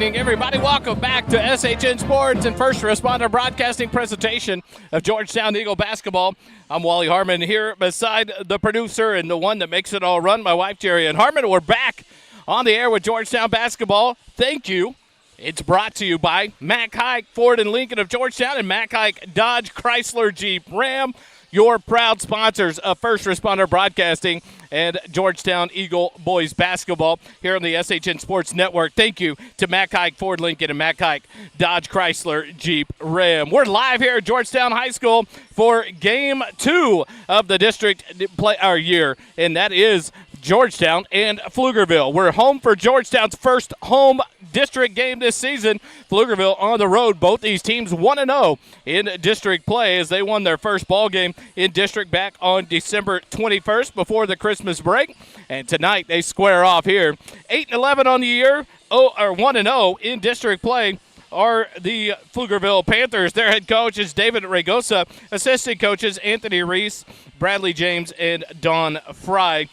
evening, everybody. Welcome back to SHN Sports and First Responder Broadcasting presentation of Georgetown Eagle basketball. I'm Wally Harmon here beside the producer and the one that makes it all run, my wife, Jerry and Harmon. We're back on the air with Georgetown basketball. Thank you. It's brought to you by Mack Hike, Ford and Lincoln of Georgetown, and Mack Hike, Dodge, Chrysler, Jeep, Ram, your proud sponsors of First Responder Broadcasting and Georgetown Eagle boys basketball here on the SHN Sports Network. Thank you to Mack Hike, Ford, Lincoln, and Mack Hike, Dodge, Chrysler, Jeep, Ram. We're live here at Georgetown High School for Game 2 of the district play our year, and that is Georgetown and Pflugerville. We're home for Georgetown's first home district game this season. Pflugerville on the road. Both these teams 1-0 in district play as they won their first ball game in district back on December 21st before the Christmas break. And tonight they square off here. 8-11 on the year, 1-0 in district play are the Pflugerville Panthers. Their head coach is David Ragosa. Assistant coaches Anthony Reese, Bradley James, and Don Fry.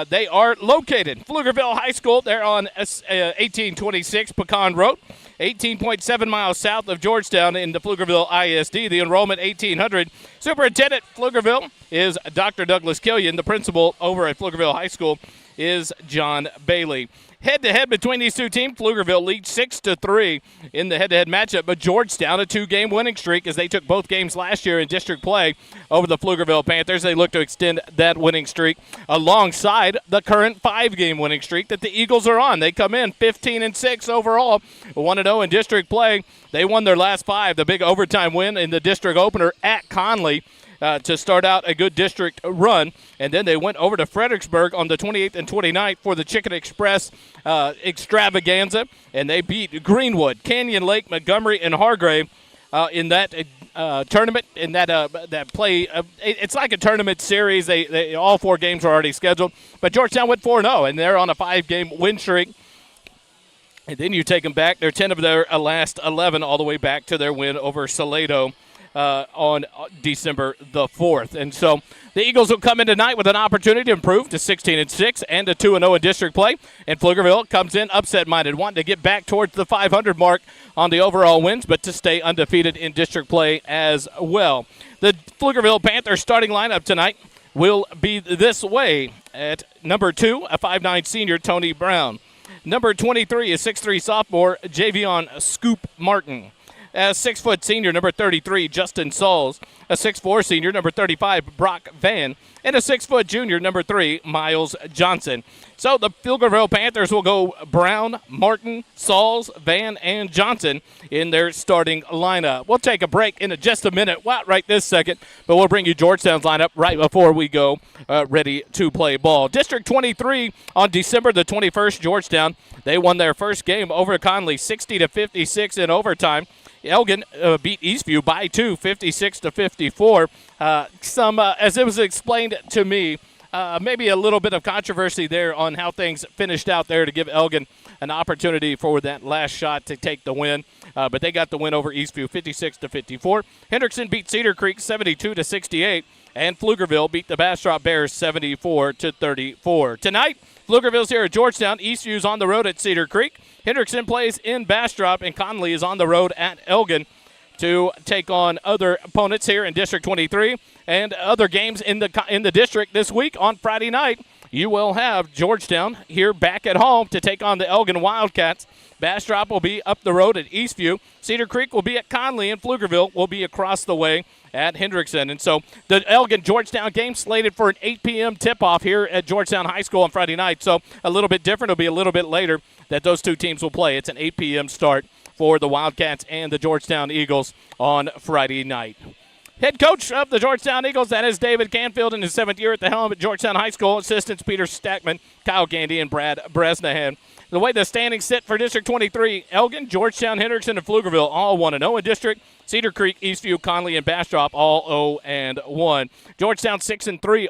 They are located Pflugerville High School. They're on 1826 Pecan Road, 18.7 miles south of Georgetown in the Pflugerville ISD. The enrollment 1,800. Superintendent Pflugerville is Dr. Douglas Killian. The principal over at Pflugerville High School is John Bailey. Head-to-head between these two teams, Pflugerville leads 6-3 in the head-to-head matchup, but Georgetown a 2-game winning streak as they took both games last year in district play over the Pflugerville Panthers. They look to extend that winning streak alongside the current 5-game winning streak that the Eagles are on. They come in 15-6 overall, 1-0 in district play. They won their last 5, the big overtime win in the district opener at Conley, to start out a good district run. And then they went over to Fredericksburg on the 28th and 29th for the Chicken Express extravaganza, and they beat Greenwood, Canyon Lake, Montgomery, and Hargrave in that tournament. In that play, it's like a tournament series. They all 4 games are already scheduled, but Georgetown went 4-0, and they're on a 5-game win streak. And then you take them back. They're 10 of their last 11 all the way back to their win over Salado on December the 4th. And so the Eagles will come in tonight with an opportunity to improve to 16-6 and a 2-0 in district play. And Pflugerville comes in upset-minded, wanting to get back towards the 500 mark on the overall wins, but to stay undefeated in district play as well. The Pflugerville Panthers starting lineup tonight will be this way. At number 2, a 5'9 senior, Tony Brown. Number 23, a 6'3 sophomore, Javion Scoop Martin. A 6-foot senior, number 33, Justin Sauls. A 6'4 senior, number 35, Brock Van. And a 6-foot junior, number 3, Miles Johnson. So the Pflugerville Panthers will go Brown, Martin, Sauls, Van, and Johnson in their starting lineup. We'll take a break in just a minute, right this second, but we'll bring you Georgetown's lineup right before we go ready to play ball. District 23 on December the 21st, Georgetown. They won their first game over Conley, 60-56 in overtime. Elgin beat Eastview by 2, 56-54. As it was explained to me, maybe a little bit of controversy there on how things finished out there to give Elgin an opportunity for that last shot to take the win. But they got the win over Eastview, 56-54. Hendrickson beat Cedar Creek 72-68. And Pflugerville beat the Bastrop Bears 74-34. Tonight, Pflugerville's here at Georgetown. Eastview's on the road at Cedar Creek. Hendrickson plays in Bastrop, and Conley is on the road at Elgin to take on other opponents here in District 23 and other games in the district this week. On Friday night, you will have Georgetown here back at home to take on the Elgin Wildcats. Bastrop will be up the road at Eastview. Cedar Creek will be at Conley, and Pflugerville will be across the way at Hendrickson. And so the Elgin-Georgetown game slated for an 8 p.m. tip-off here at Georgetown High School on Friday night. So a little bit different. It'll be a little bit later that those two teams will play. It's an 8 p.m. start for the Wildcats and the Georgetown Eagles on Friday night. Head coach of the Georgetown Eagles, that is David Canfield in his 7th year at the helm at Georgetown High School. Assistants Peter Stackman, Kyle Gandy, and Brad Bresnahan. The way the standings sit for District 23, Elgin, Georgetown, Hendrickson, and Pflugerville all 1-0 in district. Cedar Creek, Eastview, Conley, and Bastrop all 0-1. Georgetown 6-3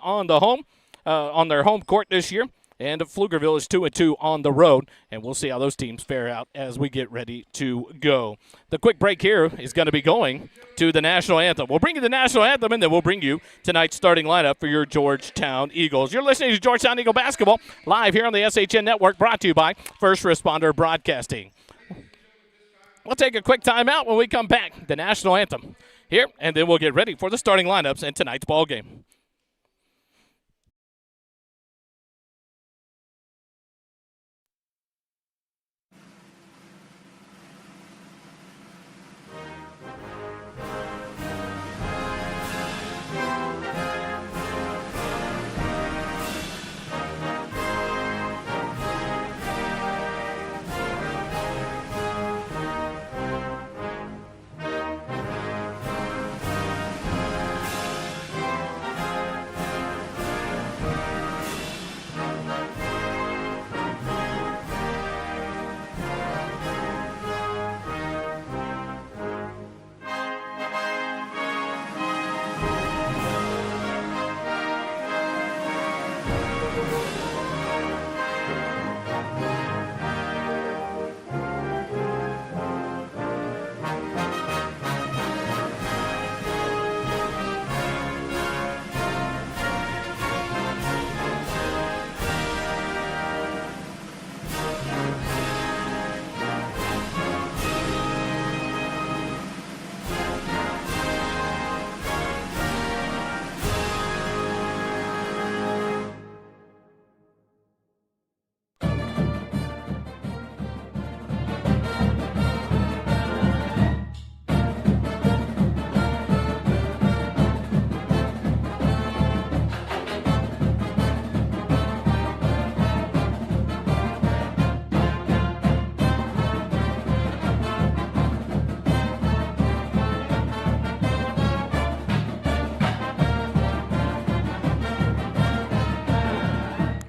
on their home court this year. And Pflugerville is 2-2 on the road, and we'll see how those teams fare out as we get ready to go. The quick break here is going to be going to the national anthem. We'll bring you the national anthem, and then we'll bring you tonight's starting lineup for your Georgetown Eagles. You're listening to Georgetown Eagle Basketball live here on the SHN Network, brought to you by First Responder Broadcasting. We'll take a quick timeout. When we come back, the national anthem here, and then we'll get ready for the starting lineups in tonight's ball game.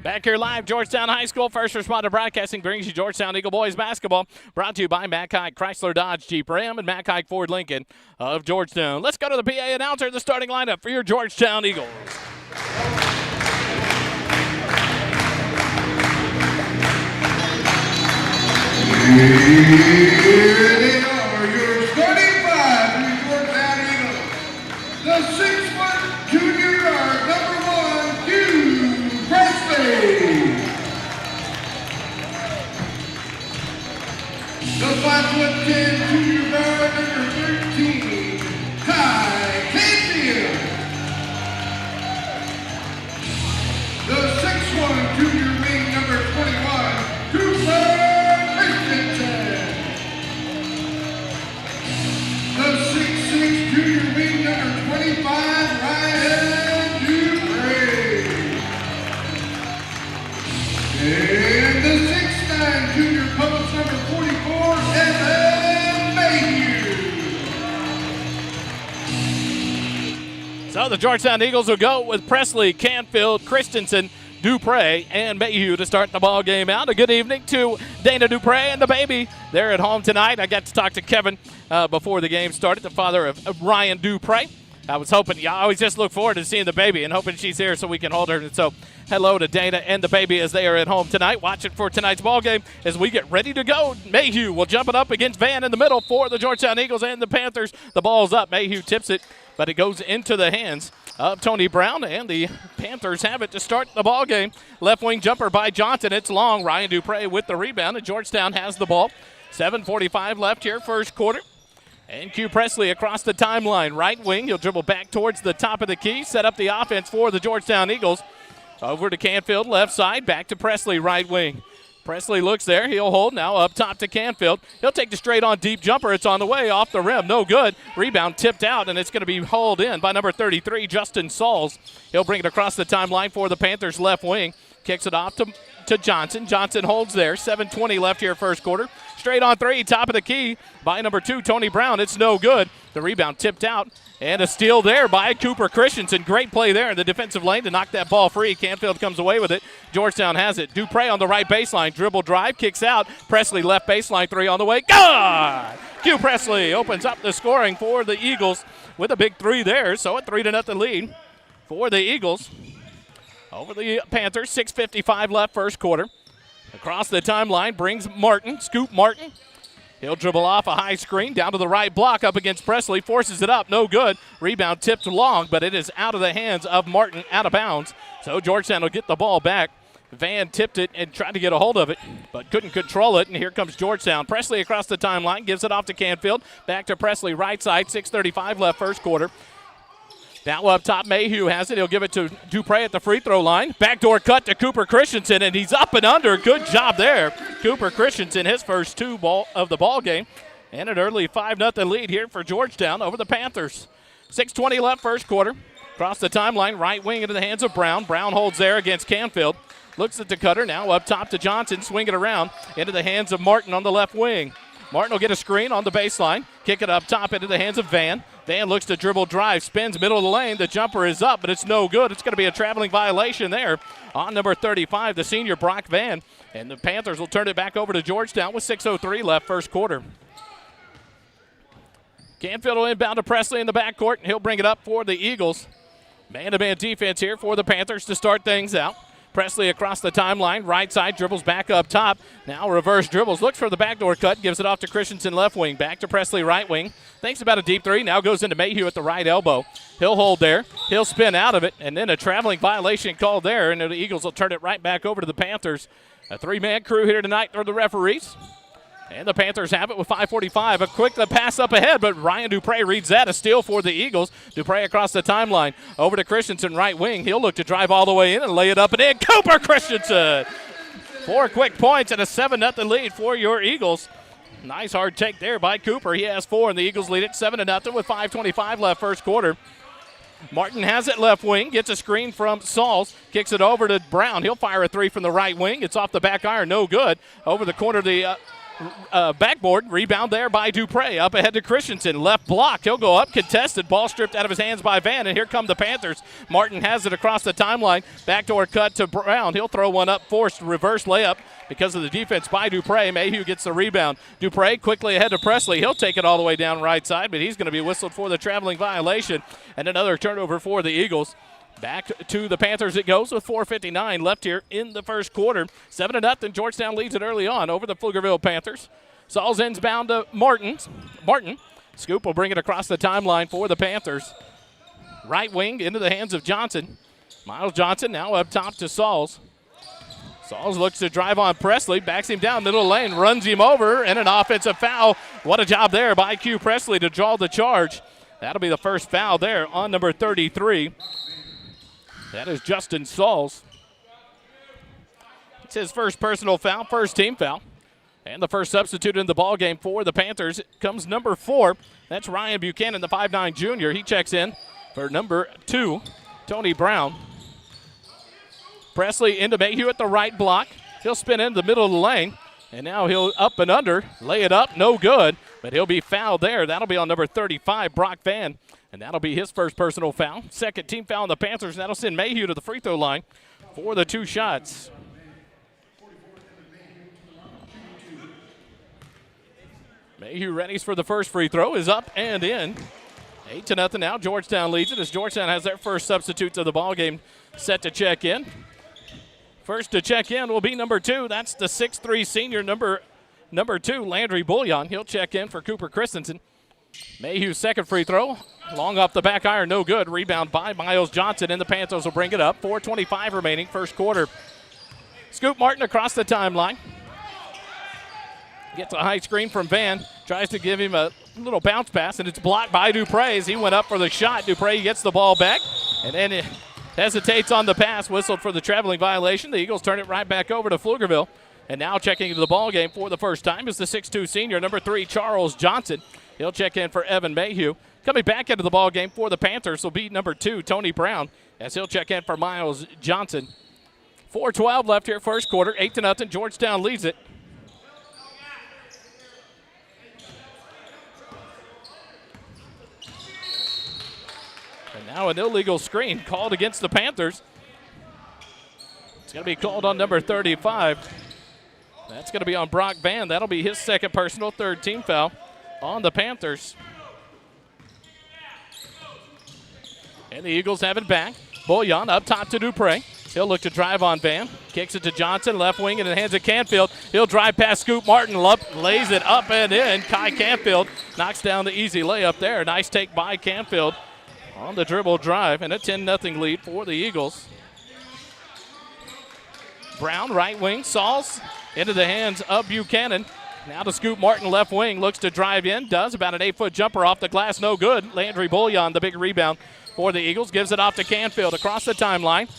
Back here live, Georgetown High School First Responder Broadcasting brings you Georgetown Eagle Boys basketball, brought to you by Mack Hike Chrysler Dodge Jeep Ram and Mack Hike Ford Lincoln of Georgetown. Let's go to the PA announcer, the starting lineup for your Georgetown Eagles. Here they are, your starting five for the Georgetown Eagles. The 6'1" junior guard, number 1, Hugh Presley. The 5'10" junior guard, number 13, Ty Canfield. The 6'1" junior wing, number 21, Cooper. The 6'6" junior wing, number 25, Ryan Dupre. And the 6'9" junior post, number 44, Evan Mayhew. So the Georgetown Eagles will go with Presley, Canfield, Christensen, Dupre, and Mayhew to start the ball game out. A good evening to Dana Dupre and the baby. They're at home tonight. I got to talk to Kevin before the game started, the father of Ryan Dupre. I was hoping, I always just look forward to seeing the baby and hoping she's here so we can hold her. And so hello to Dana and the baby as they are at home tonight, watching for tonight's ball game as we get ready to go. Mayhew will jump it up against Van in the middle for the Georgetown Eagles and the Panthers. The ball's up. Mayhew tips it, but it goes into the hands of Tony Brown, and the Panthers have it to start the ball game. Left wing jumper by Johnson. It's long. Ryan Dupre with the rebound, and Georgetown has the ball. 7:45 left here, first quarter. And Q Presley across the timeline. Right wing, he'll dribble back towards the top of the key, set up the offense for the Georgetown Eagles. Over to Canfield, left side, back to Presley, right wing. Presley looks there. He'll hold now up top to Canfield. He'll take the straight-on deep jumper. It's on the way, off the rim. No good. Rebound tipped out, and it's going to be hauled in by number 33, Justin Sauls. He'll bring it across the timeline for the Panthers left wing. Kicks it off to Johnson. Johnson holds there. 7:20 left here first quarter. Straight on three, top of the key by number 2, Tony Brown. It's no good. The rebound tipped out. And a steal there by Cooper Christensen. Great play there in the defensive lane to knock that ball free. Canfield comes away with it. Georgetown has it. Dupre on the right baseline. Dribble drive, kicks out. Presley left baseline, three on the way. Good! Q Presley opens up the scoring for the Eagles with a big three there. So a 3-0 lead for the Eagles over the Panthers. 6:55 left first quarter. Across the timeline brings Martin, Scoop Martin. He'll dribble off a high screen down to the right block up against Presley. Forces it up. No good. Rebound tipped long, but it is out of the hands of Martin, out of bounds. So Georgetown will get the ball back. Van tipped it and tried to get a hold of it, but couldn't control it, and here comes Georgetown. Presley across the timeline, gives it off to Canfield. Back to Presley, right side, 6:35 left first quarter. Now up top, Mayhew has it. He'll give it to Dupre at the free throw line. Backdoor cut to Cooper Christensen, and he's up and under. Good job there. Cooper Christensen, his first two of the ball game, and an early 5-0 lead here for Georgetown over the Panthers. 6:20 left first quarter. Across the timeline, right wing into the hands of Brown. Brown holds there against Canfield. Looks at the cutter, now up top to Johnson, swing it around into the hands of Martin on the left wing. Martin will get a screen on the baseline, kick it up top into the hands of Van. Van looks to dribble drive, spins middle of the lane. The jumper is up, but it's no good. It's going to be a traveling violation there on number 35, the senior Brock Van. And the Panthers will turn it back over to Georgetown with 6:03 left first quarter. Canfield will inbound to Presley in the backcourt, and he'll bring it up for the Eagles. Man-to-man defense here for the Panthers to start things out. Presley across the timeline, right side, dribbles back up top. Now reverse dribbles, looks for the backdoor cut, gives it off to Christensen left wing. Back to Presley right wing. Thinks about a deep three, now goes into Mayhew at the right elbow. He'll hold there, he'll spin out of it, and then a traveling violation called there, and the Eagles will turn it right back over to the Panthers. A three-man crew here tonight for the referees. And the Panthers have it with 5:45. A quick pass up ahead, but Ryan Dupre reads that. A steal for the Eagles. Dupre across the timeline. Over to Christensen, right wing. He'll look to drive all the way in and lay it up and in. Cooper Christensen! 4 quick points and a 7-0 lead for your Eagles. Nice hard take there by Cooper. He has 4, and the Eagles lead it 7-0 with 5:25 left first quarter. Martin has it left wing, gets a screen from Sauls, kicks it over to Brown. He'll fire a three from the right wing. It's off the back iron, no good. Over the corner of the backboard, rebound there by Dupre. Up ahead to Christensen, left block. He'll go up, contested, ball stripped out of his hands by Van, and here come the Panthers. Martin has it across the timeline, backdoor cut to Brown. He'll throw one up, forced reverse layup because of the defense by Dupre. Mayhew gets the rebound. Dupre quickly ahead to Presley. He'll take it all the way down right side, but he's going to be whistled for the traveling violation, and another turnover for the Eagles. Back to the Panthers it goes with 4:59 left here in the first quarter. 7-0. Georgetown leads it early on over the Pflugerville Panthers. Sauls inbound to Martin. Scoop will bring it across the timeline for the Panthers. Right wing into the hands of Johnson. Miles Johnson now up top to Sauls. Sauls looks to drive on Presley, backs him down middle lane, runs him over, and an offensive foul. What a job there by Q Presley to draw the charge. That'll be the first foul there on number 33. That is Justin Sauls. It's his first personal foul, first team foul. And the first substitute in the ballgame for the Panthers comes number 4. That's Ryan Buchanan, the 5'9 junior. He checks in for number 2, Tony Brown. Presley into Mayhew at the right block. He'll spin into the middle of the lane. And now he'll up and under, lay it up, no good. But he'll be fouled there. That'll be on number 35, Brock Van. And that'll be his first personal foul. Second team foul on the Panthers. That'll send Mayhew to the free throw line for the 2 shots. Mayhew readies for the first free throw. Is up and in. 8-0 now. Georgetown leads it as Georgetown has their first substitutes of the ball game set to check in. First to check in will be number 2. That's the 6'3 senior number 2, Landry Bullion. He'll check in for Cooper Christensen. Mayhew's second free throw, long off the back iron, no good. Rebound by Miles Johnson, and the Panthers will bring it up. 4:25 remaining, first quarter. Scoop Martin across the timeline. Gets a high screen from Van, tries to give him a little bounce pass, and it's blocked by Dupre as he went up for the shot. Dupre gets the ball back, and then it hesitates on the pass, whistled for the traveling violation. The Eagles turn it right back over to Pflugerville. And now checking into the ball game for the first time is the 6'2 senior, number 3, Charles Johnson. He'll check in for Evan Mayhew. Coming back into the ball game for the Panthers will be number 2, Tony Brown, as he'll check in for Miles Johnson. 4:12 left here, first quarter, 8-0. Georgetown leads it. And now an illegal screen called against the Panthers. It's going to be called on number 35. That's going to be on Brock Van. That'll be his second personal, third team foul on the Panthers. And the Eagles have it back. Bullion up top to Dupre. He'll look to drive on Van. Kicks it to Johnson, left wing in the hands of Canfield. He'll drive past Scoop Martin, lays it up and in. Kai Canfield knocks down the easy layup there. Nice take by Canfield on the dribble drive, and a 10-0 lead for the Eagles. Brown, right wing. Sauls into the hands of Buchanan. Now to Scoop Martin, left wing. Looks to drive in. Does. About an 8-foot jumper off the glass. No good. Landry Bullion, the big rebound for the Eagles. Gives it off to Canfield across the timeline.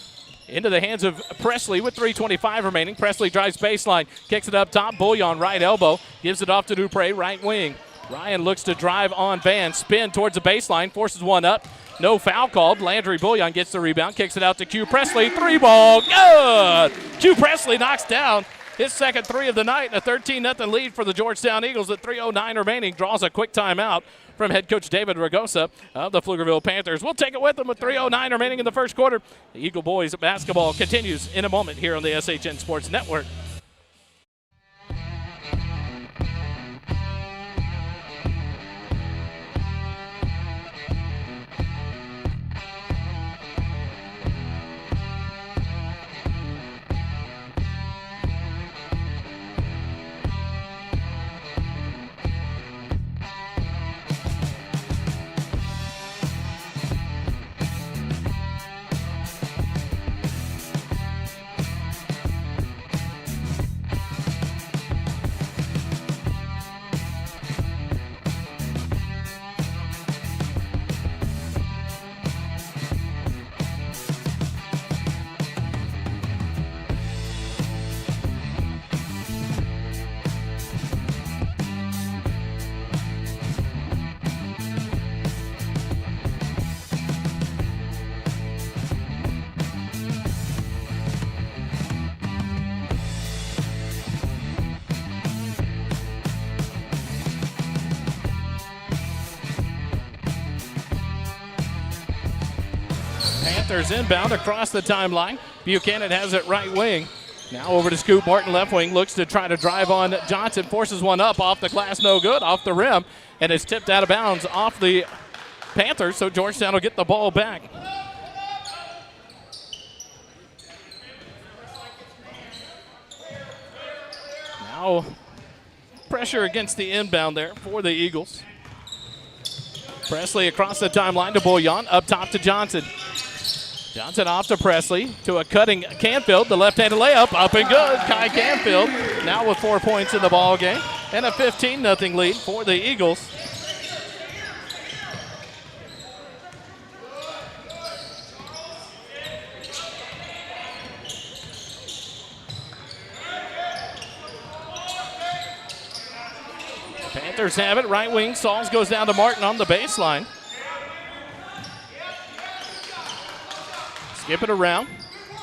Into the hands of Presley with 3:25 remaining. Presley drives baseline. Kicks it up top. Bullion, right elbow. Gives it off to Dupre, right wing. Ryan looks to drive on Van. Spin towards the baseline. Forces one up. No foul called. Landry Bullion gets the rebound. Kicks it out to Q Presley. 3-ball. Good! Q Presley knocks down his second three of the night. A 13-0 lead for the Georgetown Eagles at 3:09 remaining. Draws a quick timeout from head coach David Ragosa of the Pflugerville Panthers. We'll take it with them with 3:09 remaining in the first quarter. The Eagle boys basketball continues in a moment here on the SHN Sports Network. Panthers inbound across the timeline. Buchanan has it right wing. Now over to Scoop Martin, left wing. Looks to try to drive on Johnson. Forces one up off the glass, no good. Off the rim. And it's tipped out of bounds off the Panthers, so Georgetown will get the ball back. Now pressure against the inbound there for the Eagles. Presley across the timeline to Bullion. Up top to Johnson. Johnson off to Presley to a cutting Canfield. The left-handed layup up and good. Kai Canfield now with 4 points in the ball game and a 15-0 lead for the Eagles. Panthers have it. Right wing. Sauls goes down to Martin on the baseline. Skip it around.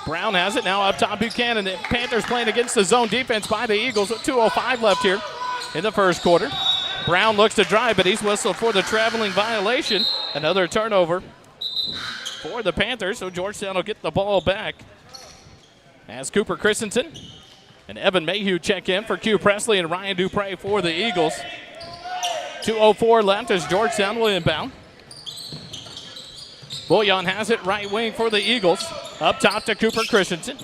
Brown has it now up top. Buchanan. The Panthers playing against the zone defense by the Eagles with 2:05 left here in the first quarter. Brown looks to drive, but he's whistled for the traveling violation. Another turnover for the Panthers, so Georgetown will get the ball back. As Cooper Christensen and Evan Mayhew check in for Q Presley and Ryan Dupre for the Eagles. 2:04 left as Georgetown will inbound. Bullion has it right wing for the Eagles. Up top to Cooper Christensen.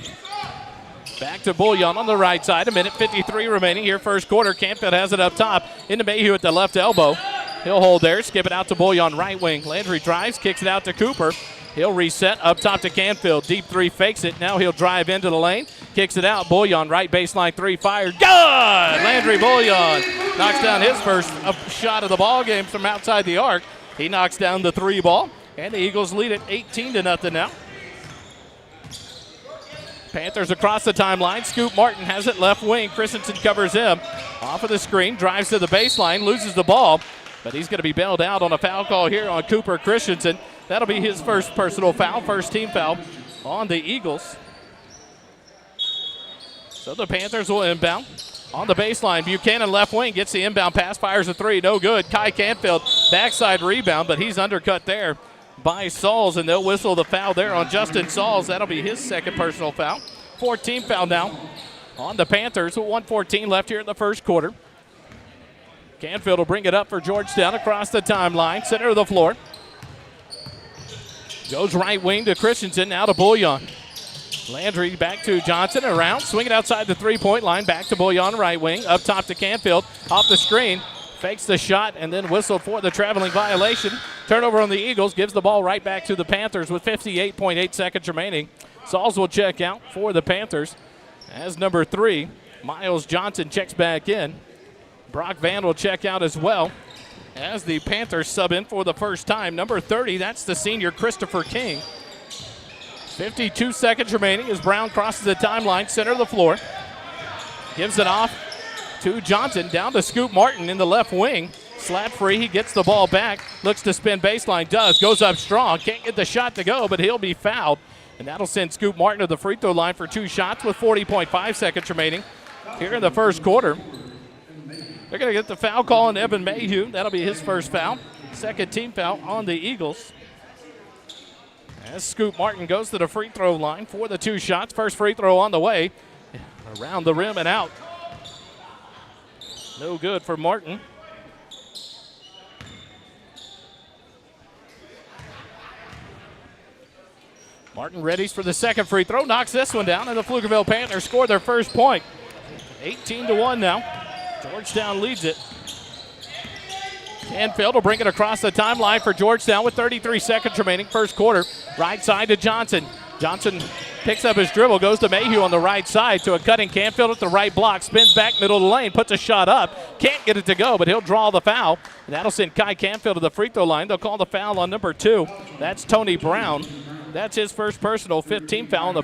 Back to Bullion on the right side. 1:53 remaining here first quarter. Canfield has it up top. Into Mayhew at the left elbow. He'll hold there. Skip it out to Bullion right wing. Landry drives. Kicks it out to Cooper. He'll reset up top to Canfield. Deep three fakes it. Now he'll drive into the lane. Kicks it out. Bullion right baseline three fired. Good! Landry Bullion knocks down his first shot of the ball game from outside the arc. He knocks down the three ball. And the Eagles lead it 18-0 now. Panthers across the timeline. Scoop Martin has it left wing. Christensen covers him. Off of the screen. Drives to the baseline. Loses the ball. But he's going to be bailed out on a foul call here on Cooper Christensen. That'll be his first personal foul. First team foul on the Eagles. So the Panthers will inbound. On the baseline, Buchanan left wing gets the inbound pass. Fires a three. No good. Kai Canfield backside rebound, but he's undercut there by Sauls, and they'll whistle the foul there on Justin Sauls. That'll be his second personal foul. 14 foul now on the Panthers with 1:14 left here in the first quarter. Canfield will bring it up for Georgetown across the timeline, center of the floor. Goes right wing to Christensen, now to Bullion. Landry back to Johnson, around, swing it outside the three-point line, back to Bullion right wing, up top to Canfield, off the screen. Fakes the shot and then whistled for the traveling violation. Turnover on the Eagles, gives the ball right back to the Panthers with 58.8 seconds remaining. Sauls will check out for the Panthers. as number 3, Miles Johnson checks back in. Brock Van will check out as well as the Panthers sub in for the first time. Number 30, that's the senior Christopher King. 52 seconds remaining as Brown crosses the timeline, center of the floor. Gives it off to Johnson, down to Scoop Martin in the left wing. Slap free, he gets the ball back, looks to spin baseline, does, goes up strong, can't get the shot to go, but he'll be fouled. And that'll send Scoop Martin to the free throw line for 2 shots with 40.5 seconds remaining here in the first quarter. They're going to get the foul call on Evan Mayhew. That'll be his first foul. Second team foul on the Eagles. As Scoop Martin goes to the free throw line for the 2 shots. First free throw on the way. Around the rim and out. No good for Martin. Martin readies for the second free throw. Knocks this one down, and the Pflugerville Panthers score their first point. 18-1 now. Georgetown leads it. Canfield will bring it across the timeline for Georgetown with 33 seconds remaining, first quarter. Right side to Johnson. Johnson picks up his dribble, goes to Mayhew on the right side to a cutting Canfield at the right block. Spins back middle of the lane, puts a shot up. Can't get it to go, but he'll draw the foul. And that'll send Kai Canfield to the free throw line. They'll call the foul on number 2. That's Tony Brown. That's his first personal 15 foul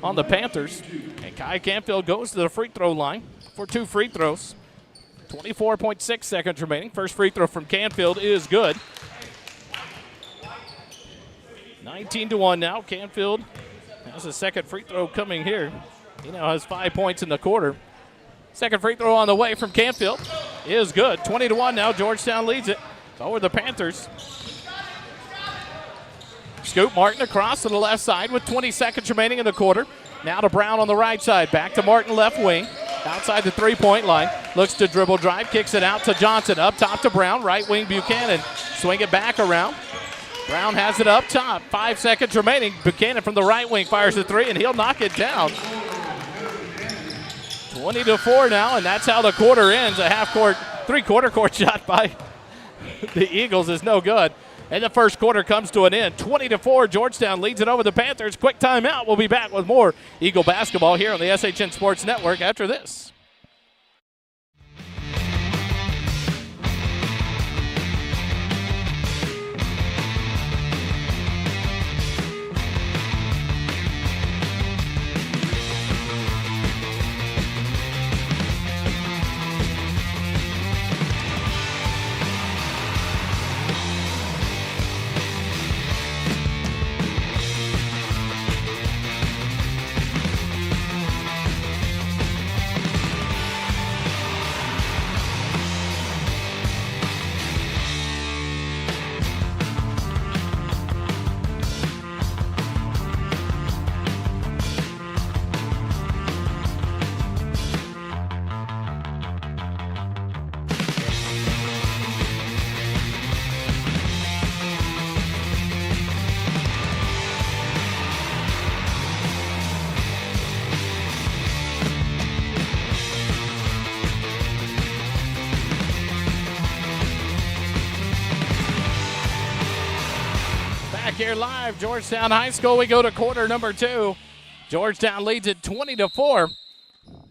on the Panthers. And Kai Canfield goes to the free throw line for 2 free throws. 24.6 seconds remaining. First free throw from Canfield is good. 19-1 now. Canfield has a second free throw coming here. He now has 5 points in the quarter. Second free throw on the way from Canfield is good. 20-1 now. Georgetown leads it over the Panthers. Scoop Martin across to the left side with 20 seconds remaining in the quarter. Now to Brown on the right side. Back to Martin left wing. Outside the three-point line. Looks to dribble drive. Kicks it out to Johnson. Up top to Brown. Right wing Buchanan. Swing it back around. Brown has it up top. 5 seconds remaining. Buchanan from the right wing fires the 3, and he'll knock it down. 20-4 now, and that's how the quarter ends. A half-court, three-quarter court shot by the Eagles is no good. And the first quarter comes to an end. 20-4, Georgetown leads it over the Panthers. Quick timeout. We'll be back with more Eagle basketball here on the SHN Sports Network after this. Here live, Georgetown High School. We go to quarter number 2. Georgetown leads it 20-4.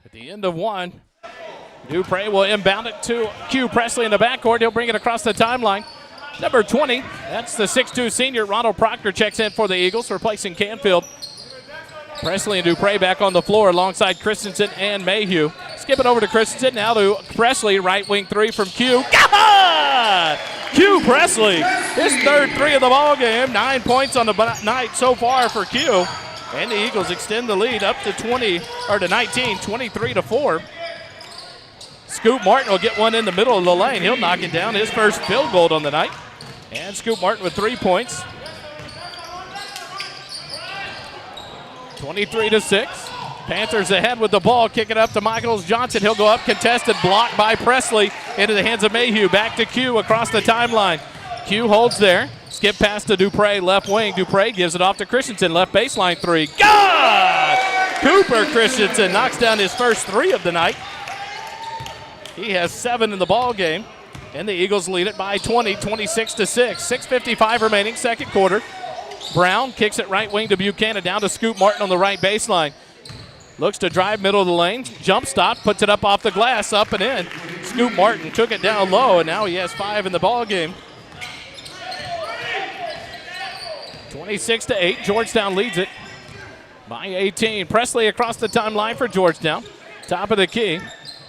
At the end of 1, Dupre will inbound it to Q Presley in the backcourt. He'll bring it across the timeline. Number 20, that's the 6'2 senior. Ronald Proctor checks in for the Eagles, replacing Canfield. Presley and Dupre back on the floor alongside Christensen and Mayhew. Skip it over to Christensen, now to Presley, right wing 3 from Q. God! Q Presley, his third 3 of the ball game. 9 points on the night so far for Q. And the Eagles extend the lead up to 19, 23-4. Scoop Martin will get one in the middle of the lane. He'll knock it down, his first field goal on the night. And Scoop Martin with 3 points. 23-6. Panthers ahead with the ball. Kick it up to Michaels Johnson. He'll go up, contested, blocked by Presley. Into the hands of Mayhew. Back to Q across the timeline. Q holds there. Skip pass to Dupre, left wing. Dupre gives it off to Christensen, left baseline 3. God! Cooper Christensen knocks down his first 3 of the night. He has 7 in the ball game. And the Eagles lead it by 20, 26-6. 6:55 remaining, second quarter. Brown kicks it right wing to Buchanan, down to Scoop Martin on the right baseline. Looks to drive middle of the lane. Jump stop, puts it up off the glass, up and in. Scoop Martin took it down low, and now he has 5 in the ball game. 26-8, Georgetown leads it by 18. Presley across the timeline for Georgetown. Top of the key.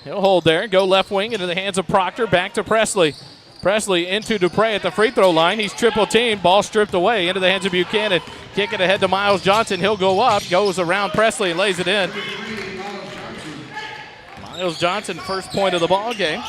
He'll hold there, go left wing into the hands of Proctor, back to Presley. Presley into Dupre at the free throw line. He's triple teamed, ball stripped away into the hands of Buchanan. Kick it ahead to Miles Johnson. He'll go up, goes around Presley and lays it in. Miles Johnson, first point of the ball game.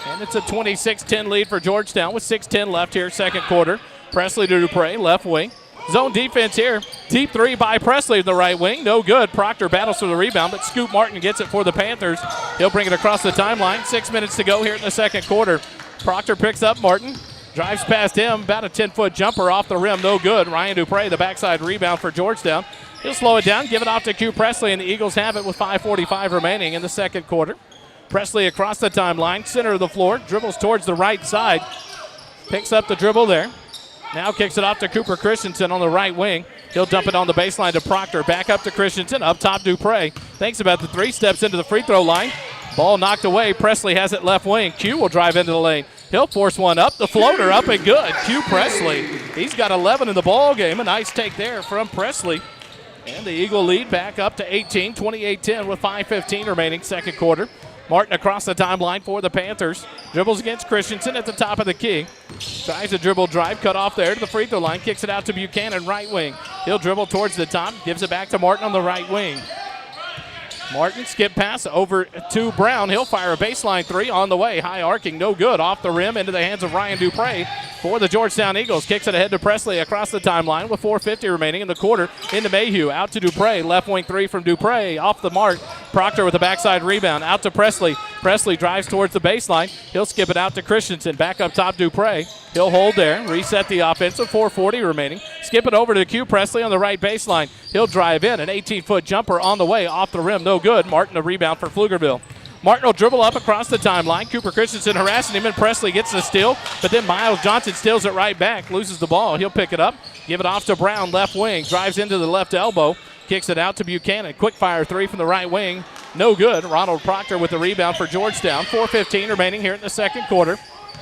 And it's a 26-10 lead for Georgetown with 6:10 left here, second quarter. Presley to Dupre, left wing. Zone defense here. Deep three by Presley in the right wing. No good. Proctor battles for the rebound, but Scoop Martin gets it for the Panthers. He'll bring it across the timeline. 6 minutes to go here in the second quarter. Proctor picks up Martin. Drives past him. About a 10-foot jumper off the rim. No good. Ryan Dupre, the backside rebound for Georgetown. He'll slow it down, give it off to Q Presley, and the Eagles have it with 5:45 remaining in the second quarter. Presley across the timeline, center of the floor, dribbles towards the right side. Picks up the dribble there. Now kicks it off to Cooper Christensen on the right wing. He'll dump it on the baseline to Proctor. Back up to Christensen. Up top, Dupre. Thinks about the three, steps into the free throw line. Ball knocked away. Presley has it left wing. Q will drive into the lane. He'll force one up. The floater up and good. Q Presley. He's got 11 in the ball game. A nice take there from Presley. And the Eagle lead back up to 18, 28-10 with 5:15 remaining second quarter. Martin across the timeline for the Panthers. Dribbles against Christensen at the top of the key. Tries a dribble drive, cut off there to the free throw line. Kicks it out to Buchanan, right wing. He'll dribble towards the top, gives it back to Martin on the right wing. Martin skip pass over to Brown. He'll fire a baseline three on the way. High arcing, no good. Off the rim into the hands of Ryan Dupre for the Georgetown Eagles. Kicks it ahead to Presley across the timeline with 4:50 remaining in the quarter. Into Mayhew, out to Dupre. Left wing three from Dupre. Off the mark. Proctor with a backside rebound. Out to Presley. Presley drives towards the baseline. He'll skip it out to Christensen. Back up top, Dupre. He'll hold there. Reset the offense with 4:40 remaining. Skip it over to Q Presley on the right baseline. He'll drive in. An 18-foot jumper on the way. Off the rim. No good. Martin a rebound for Pflugerville. Martin will dribble up across the timeline. Cooper Christensen harassing him, and Presley gets the steal. But then Miles Johnson steals it right back. Loses the ball. He'll pick it up. Give it off to Brown, left wing. Drives into the left elbow. Kicks it out to Buchanan. Quick fire three from the right wing. No good. Ronald Proctor with the rebound for Georgetown. 4:15 remaining here in the second quarter.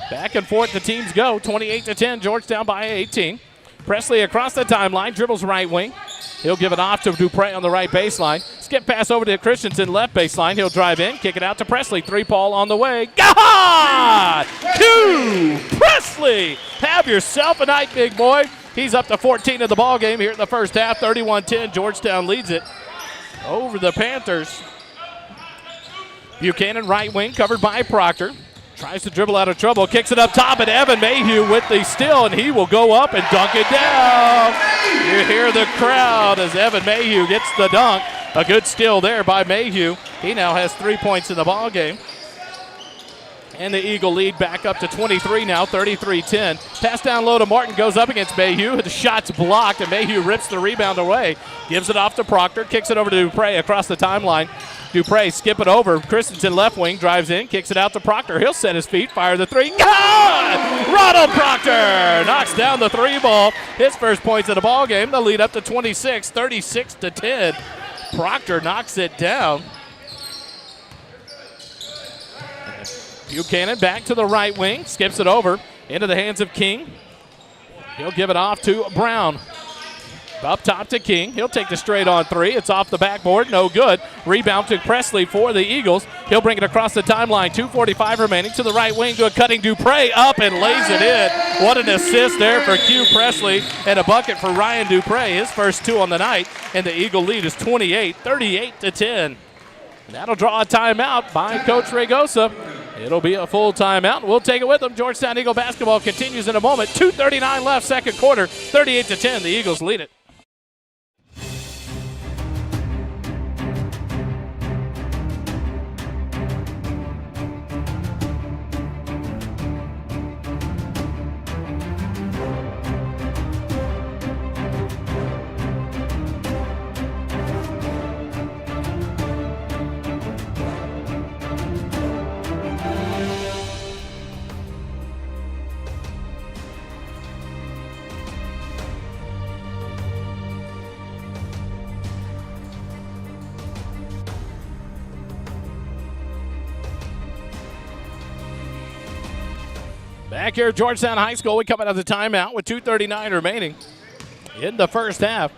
Back and forth the teams go. 28-10. Georgetown by 18. Presley across the timeline. Dribbles right wing. He'll give it off to Dupre on the right baseline. Skip pass over to Christensen, left baseline. He'll drive in, kick it out to Presley. Three-ball on the way. God! Q Presley! Have yourself a night, big boy. He's up to 14 in the ball game here in the first half. 31-10. Georgetown leads it over the Panthers. Buchanan, right wing, covered by Proctor. Tries to dribble out of trouble, kicks it up top, and Evan Mayhew with the steal, and he will go up and dunk it down. You hear the crowd as Evan Mayhew gets the dunk. A good steal there by Mayhew. He now has 3 points in the ball game. And the Eagle lead back up to 23 now, 33-10. Pass down low to Martin, goes up against Mayhew. The shot's blocked, and Mayhew rips the rebound away. Gives it off to Proctor, kicks it over to Dupre across the timeline. Dupre skip it over. Christensen left wing, drives in, kicks it out to Proctor. He'll set his feet, fire the three. God! Ronald Proctor knocks down the three ball. His first points of the ball game. The lead up to 26, 36-10. Proctor knocks it down. Buchanan back to the right wing, skips it over into the hands of King. He'll give it off to Brown. Up top to King. He'll take the straight on three. It's off the backboard. No good. Rebound to Presley for the Eagles. He'll bring it across the timeline. 2:45 remaining to the right wing to a cutting Dupre up and lays it in. What an assist there for Q Presley and a bucket for Ryan Dupre. His first two on the night. And the Eagle lead is 28, 38-10. That'll draw a timeout by Coach Ragosa. It'll be a full timeout. We'll take it with them. Georgetown Eagle basketball continues in a moment. 2:39 left, second quarter. 38-10. The Eagles lead it. Back here at Georgetown High School, we come out of the timeout with 2:39 remaining in the first half.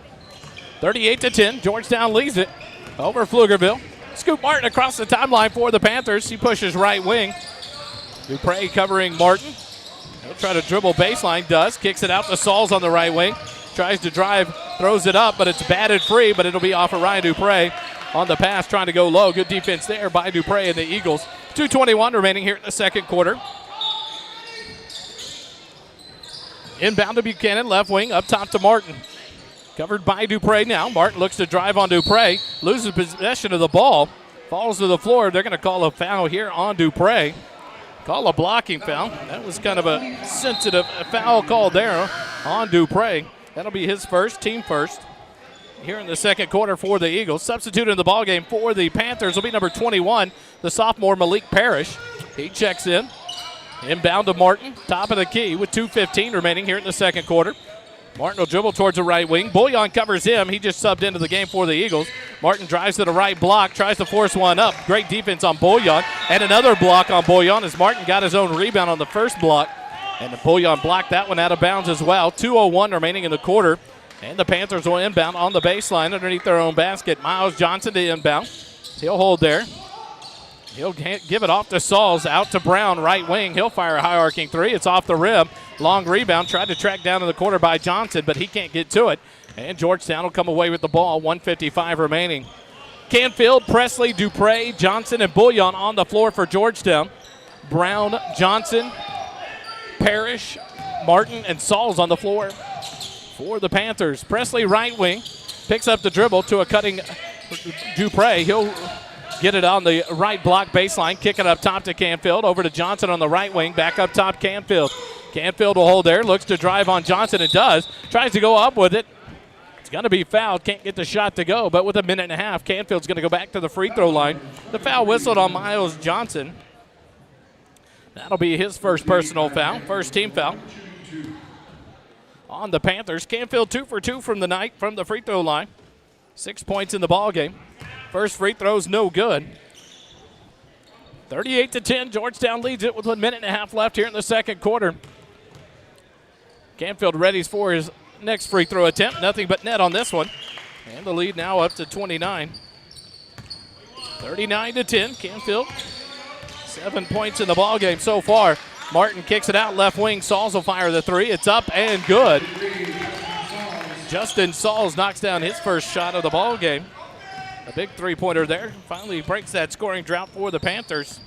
38-10, Georgetown leads it over Pflugerville. Scoop Martin across the timeline for the Panthers. He pushes right wing. Dupre covering Martin. He'll try to dribble baseline, does. Kicks it out to Sauls on the right wing. Tries to drive, throws it up, but it's batted free, but it'll be off of Ryan Dupre on the pass, trying to go low. Good defense there by Dupre and the Eagles. 2:21 remaining here in the second quarter. Inbound to Buchanan, left wing, up top to Martin. Covered by Dupre now. Martin looks to drive on Dupre, loses possession of the ball, falls to the floor. They're going to call a foul here on Dupre. Call a blocking foul. That was kind of a sensitive foul call there on Dupre. That'll be his first, team first, here in the second quarter for the Eagles. Substitute in the ballgame for the Panthers will be number 21, the sophomore Malik Parrish. He checks in. Inbound to Martin, top of the key with 2:15 remaining here in the second quarter. Martin will dribble towards the right wing. Bouillon covers him. He just subbed into the game for the Eagles. Martin drives to the right block, tries to force one up. Great defense on Bouillon. And another block on Bouillon as Martin got his own rebound on the first block. And the Bouillon blocked that one out of bounds as well. 2:01 remaining in the quarter. And the Panthers will inbound on the baseline underneath their own basket. Miles Johnson to inbound. He'll hold there. He'll give it off to Sauls, out to Brown, right wing. He'll fire a high arcing three. It's off the rim. Long rebound, tried to track down in the corner by Johnson, but he can't get to it. And Georgetown will come away with the ball, 1:55 remaining. Canfield, Presley, Dupre, Johnson, and Bouillon on the floor for Georgetown. Brown, Johnson, Parrish, Martin, and Sauls on the floor for the Panthers. Presley, right wing, picks up the dribble to a cutting Dupre. He'll get it on the right block baseline, kick it up top to Canfield, over to Johnson on the right wing, back up top Canfield. Canfield will hold there, looks to drive on Johnson, and does. Tries to go up with it. It's going to be fouled, can't get the shot to go, but with a minute and a half, Canfield's going to go back to the free throw line. The foul whistled on Miles Johnson. That'll be his first personal foul, first team foul on the Panthers. Canfield 2 for 2 from the night from the free throw line. 6 points in the ball game. First free throw's no good. 38-10, Georgetown leads it with 1 minute and a half left here in the second quarter. Canfield readies for his next free throw attempt. Nothing but net on this one. And the lead now up to 29. 39-10, Canfield. 7 points in the ball game so far. Martin kicks it out left wing. Sauls will fire the three. It's up and good. Justin Sauls knocks down his first shot of the ball game. A big three-pointer there. Finally breaks that scoring drought for the Panthers.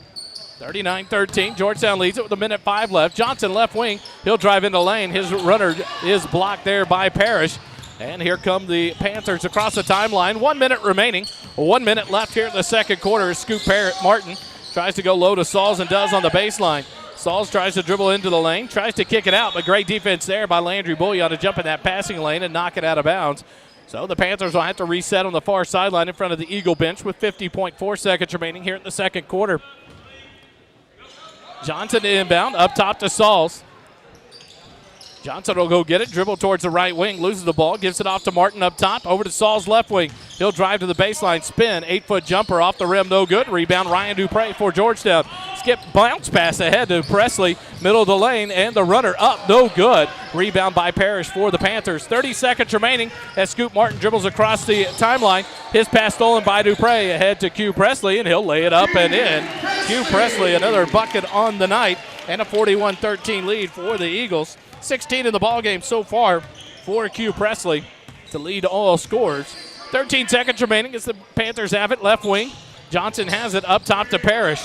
39-13. Georgetown leads it with 1:05 left. Johnson left wing. He'll drive into lane. His runner is blocked there by Parrish. And here come the Panthers across the timeline. 1 minute remaining. 1 minute left here in the second quarter. Scoop Martin tries to go low to Sauls and does on the baseline. Sauls tries to dribble into the lane. Tries to kick it out, but great defense there by Landry Bouillon to jump in that passing lane and knock it out of bounds. So the Panthers will have to reset on the far sideline in front of the Eagle bench with 50.4 seconds remaining here in the second quarter. Johnson to inbound, up top to Sauls. Johnson will go get it, dribble towards the right wing, loses the ball, gives it off to Martin up top, over to Sauls left wing. He'll drive to the baseline, spin, 8-foot jumper off the rim, no good. Rebound, Ryan Dupre for Georgetown. Skip bounce pass ahead to Presley, middle of the lane, and the runner up, no good. Rebound by Parrish for the Panthers. 30 seconds remaining as Scoop Martin dribbles across the timeline. His pass stolen by Dupre ahead to Q Presley, and he'll lay it up and in. Q Presley, another bucket on the night, and a 41-13 lead for the Eagles. 16 in the ballgame so far for Q Presley to lead all scores. 13 seconds remaining as the Panthers have it left wing. Johnson has it up top to Parrish.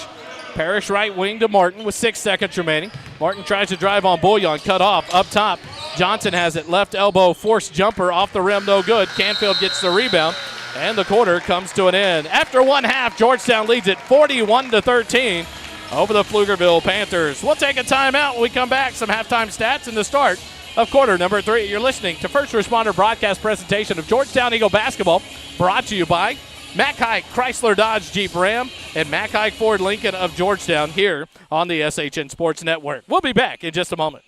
Parrish right wing to Martin with 6 seconds remaining. Martin tries to drive on Bouillon, cut off up top. Johnson has it left elbow, forced jumper off the rim, no good. Canfield gets the rebound, and the quarter comes to an end. After one half, Georgetown leads it 41-13 over the Pflugerville Panthers. We'll take a timeout when we come back. Some halftime stats and the start of quarter number 3. You're listening to First Responder broadcast presentation of Georgetown Eagle basketball, brought to you by Mack Hike Chrysler Dodge Jeep Ram and Mack Hike Ford Lincoln of Georgetown here on the SHN Sports Network. We'll be back in just a moment.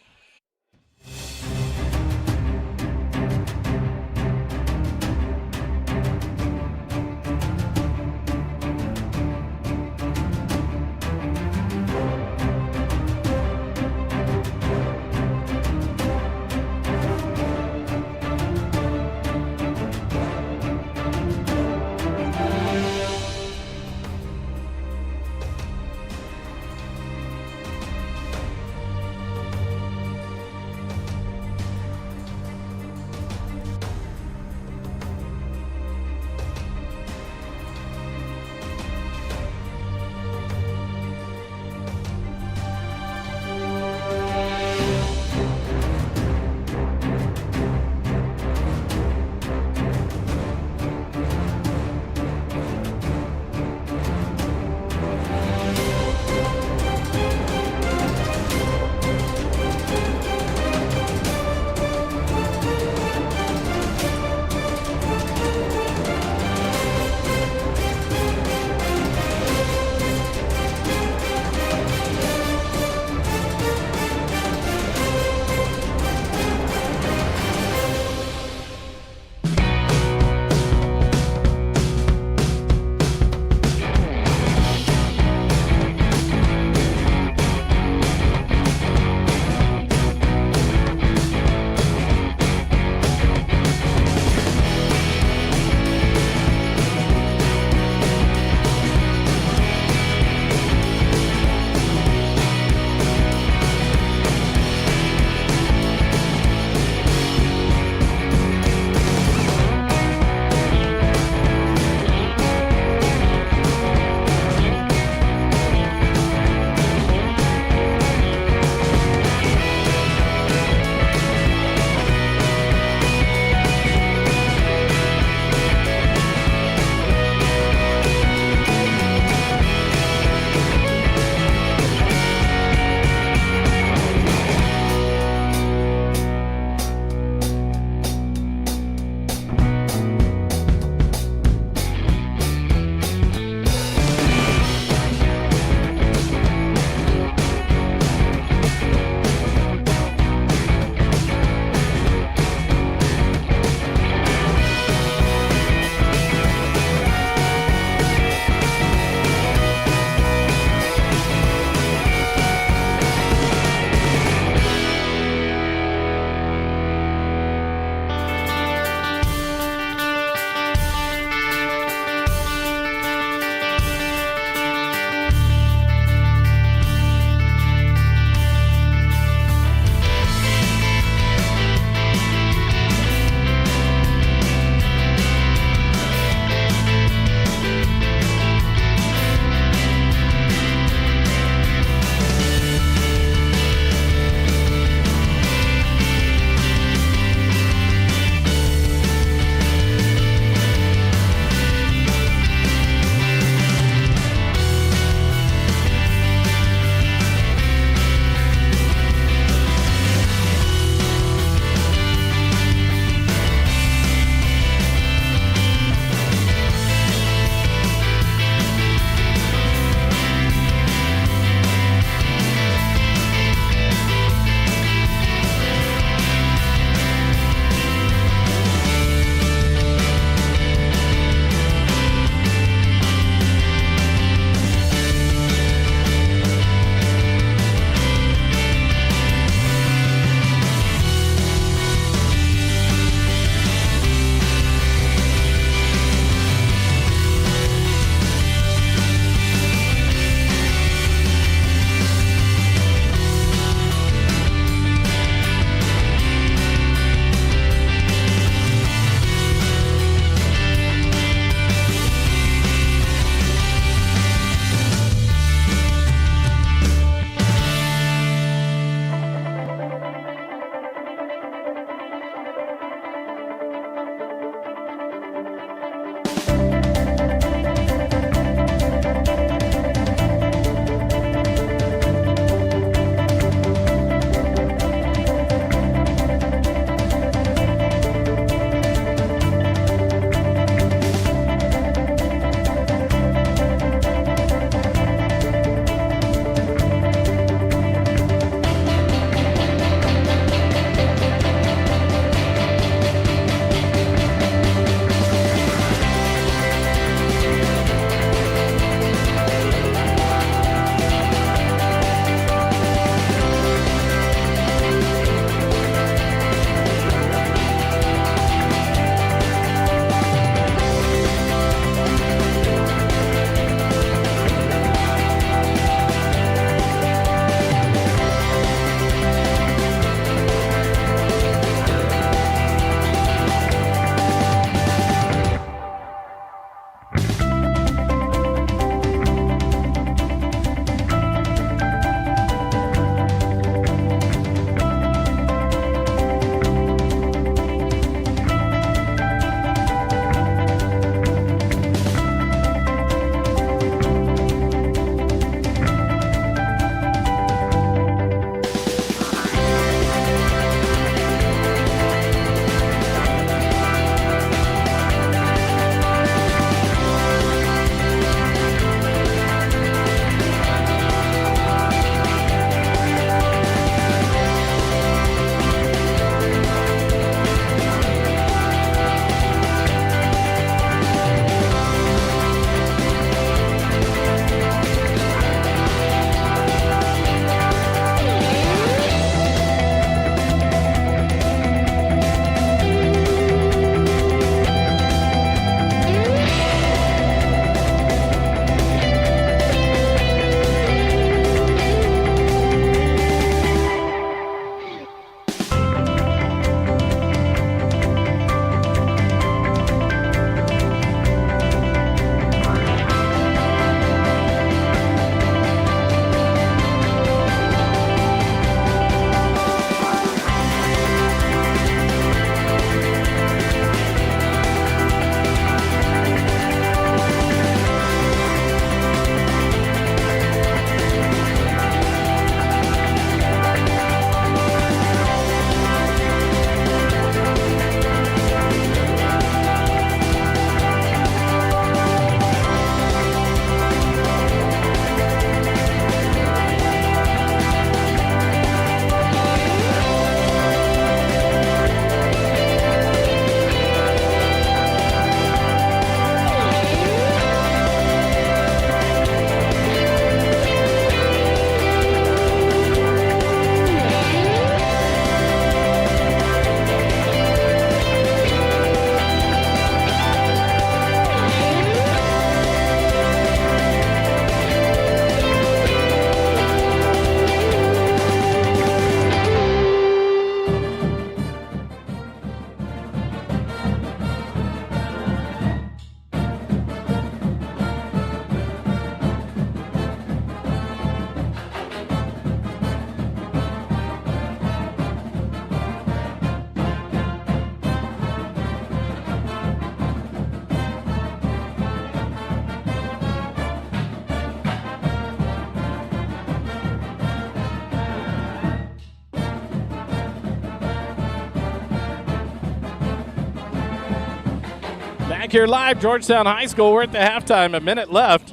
Back here live, Georgetown High School. We're at the halftime, a minute left.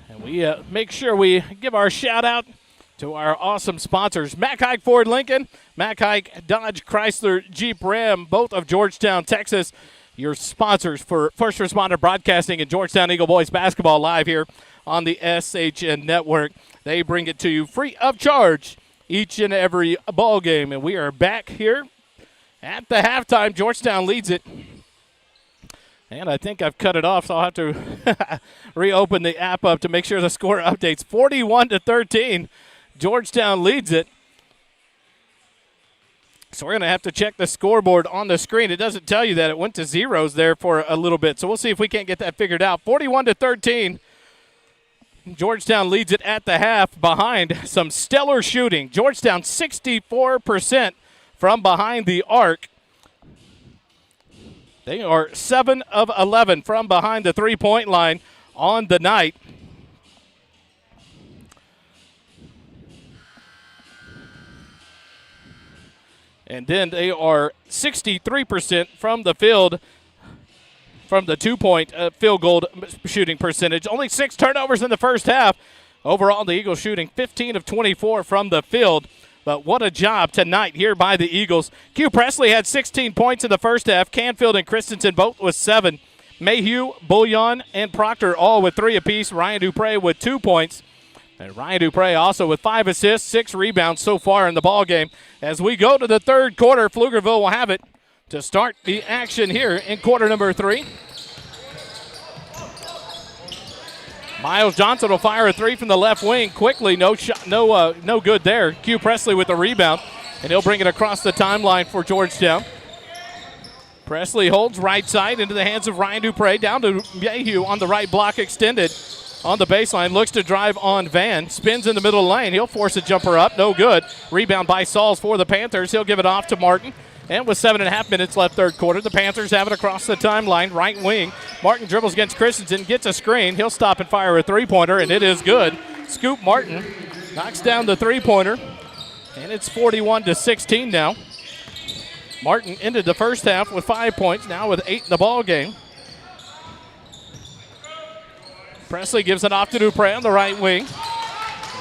And we make sure we give our shout out to our awesome sponsors, Mack Hike Ford Lincoln, Mack Hike Dodge Chrysler Jeep Ram, both of Georgetown, Texas. Your sponsors for First Responder Broadcasting and Georgetown Eagle Boys basketball live here on the SHN Network. They bring it to you free of charge each and every ball game. And we are back here at the halftime. Georgetown leads it. And I think I've cut it off, so I'll have to reopen the app up to make sure the score updates. 41-13. Georgetown leads it. So we're going to have to check the scoreboard on the screen. It doesn't tell you that. It went to zeros there for a little bit. So we'll see if we can't get that figured out. 41-13. Georgetown leads it at the half behind some stellar shooting. Georgetown 64% from behind the arc. They are 7 of 11 from behind the three-point line on the night. And then they are 63% from the field, from the two-point field goal shooting percentage. Only 6 turnovers in the first half. Overall, the Eagles shooting 15 of 24 from the field. But what a job tonight here by the Eagles. Q Presley had 16 points in the first half. Canfield and Christensen both with 7. Mayhew, Bullion, and Proctor all with 3 apiece. Ryan Dupre with 2 points. And Ryan Dupre also with 5 assists, 6 rebounds so far in the ballgame. As we go to the third quarter, Pflugerville will have it to start the action here in quarter number 3. Miles Johnson will fire a 3 from the left wing quickly. No shot, no good there. Q Presley with the rebound, and he'll bring it across the timeline for Georgetown. Presley holds right side into the hands of Ryan Dupre. Down to Mayhew on the right block extended on the baseline. Looks to drive on Van. Spins in the middle lane. He'll force a jumper up. No good. Rebound by Sauls for the Panthers. He'll give it off to Martin. And with 7.5 minutes left third quarter, the Panthers have it across the timeline, right wing. Martin dribbles against Christensen, gets a screen. He'll stop and fire a three-pointer, and it is good. Scoop Martin knocks down the three-pointer, and it's 41-16 now. Martin ended the first half with 5 points, now with 8 in the ball game. Presley gives it off to Dupre on the right wing.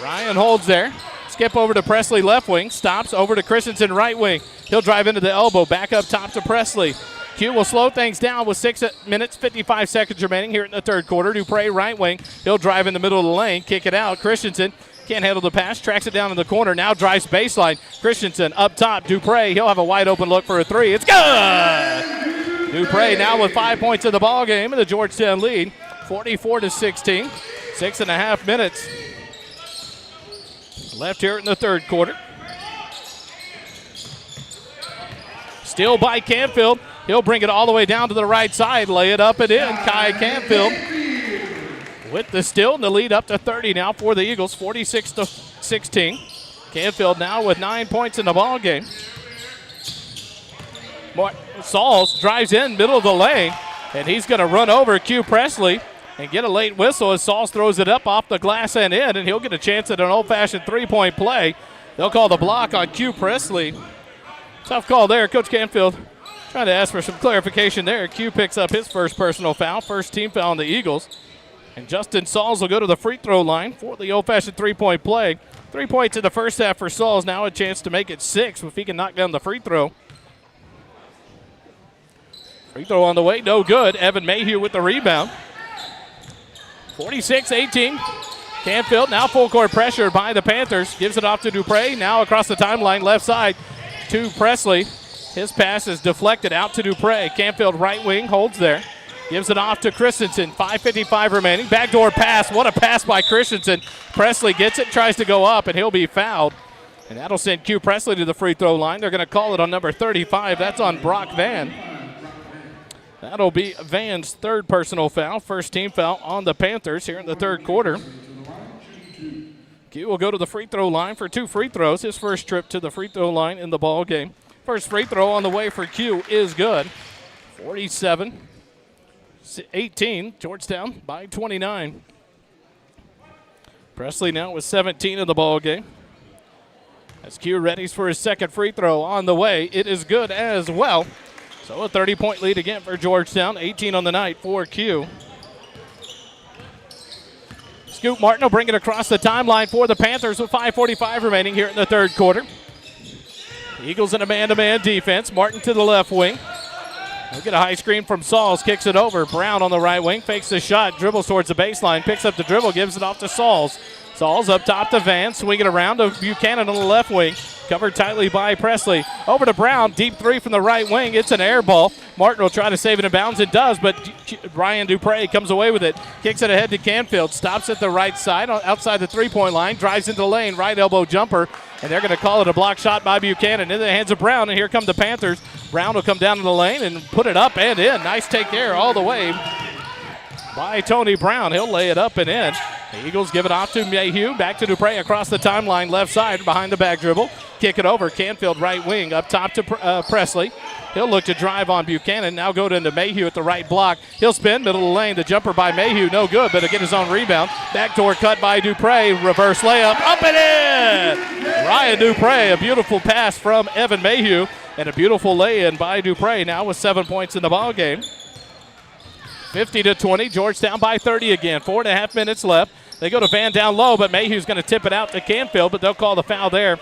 Ryan holds there. Skip over to Presley left wing. Stops over to Christensen right wing. He'll drive into the elbow. Back up top to Presley. Q will slow things down with 6 minutes, 55 seconds remaining here in the third quarter. Dupre right wing. He'll drive in the middle of the lane. Kick it out. Christensen can't handle the pass. Tracks it down in the corner. Now drives baseline. Christensen up top. Dupre. He'll have a wide open look for a 3. It's good! Dupre now with 5 points in the ball game, and the Georgetown lead, 44-16. 6.5 minutes left here in the third quarter. Steal by Canfield. He'll bring it all the way down to the right side, lay it up and in. Kai Canfield with the steal, and the lead up to 30 now for the Eagles, 46-16. Canfield now with 9 points in the ball game. Sauls drives in, middle of the lane, and he's going to run over Q Presley and get a late whistle as Sauls throws it up off the glass and in, and he'll get a chance at an old-fashioned three-point play. They'll call the block on Q Presley. Tough call there. Coach Canfield trying to ask for some clarification there. Q picks up his first personal foul, first team foul on the Eagles. And Justin Sauls will go to the free throw line for the old-fashioned three-point play. 3 points in the first half for Sauls. Now a chance to make it 6 if he can knock down the free throw. Free throw on the way, no good. Evan Mayhew with the rebound. 46-18. Canfield now full court pressure by the Panthers. Gives it off to Dupre. Now across the timeline, left side to Presley. His pass is deflected out to Dupre. Canfield right wing holds there. Gives it off to Christensen. 5:55 remaining. Backdoor pass. What a pass by Christensen. Presley gets it, tries to go up, and he'll be fouled. And that'll send Q Presley to the free throw line. They're going to call it on number 35. That's on Brock Van. That'll be Van's third personal foul. First team foul on the Panthers here in the third quarter. Q will go to the free throw line for 2 free throws. His first trip to the free throw line in the ball game. First free throw on the way for Q is good. 47-18, Georgetown by 29. Presley now with 17 in the ball game. As Q readies for his second free throw on the way, it is good as well. So a 30-point lead again for Georgetown, 18 on the night for Q. Scoop Martin will bring it across the timeline for the Panthers with 5:45 remaining here in the third quarter. Eagles in a man-to-man defense. Martin to the left wing. They'll get a high screen from Sauls, kicks it over. Brown on the right wing, fakes the shot, dribbles towards the baseline, picks up the dribble, gives it off to Sauls. Sauls up top to Van, swing it around to Buchanan on the left wing. Covered tightly by Presley. Over to Brown, deep three from the right wing. It's an air ball. Martin will try to save it in bounds. It does, but Ryan Dupre comes away with it. Kicks it ahead to Canfield. Stops at the right side, outside the three-point line. Drives into the lane, right elbow jumper. And they're going to call it a block shot by Buchanan. In the hands of Brown, and here come the Panthers. Brown will come down to the lane and put it up and in. Nice take there all the way by Tony Brown. He'll lay it up and in. The Eagles give it off to Mayhew. Back to Dupre across the timeline, left side, behind the back dribble. Kick it over. Canfield right wing, up top to Presley. He'll look to drive on Buchanan. Now go into Mayhew at the right block. He'll spin, middle of the lane. The jumper by Mayhew, no good, but he'll get his own rebound. Backdoor cut by Dupre. Reverse layup, up and in! Ryan Dupre, a beautiful pass from Evan Mayhew, and a beautiful lay-in by Dupre, now with 7 points in the ball game. 50-20, Georgetown by 30 again. 4.5 minutes left. They go to Van down low, but Mayhew's going to tip it out to Canfield, but they'll call the foul there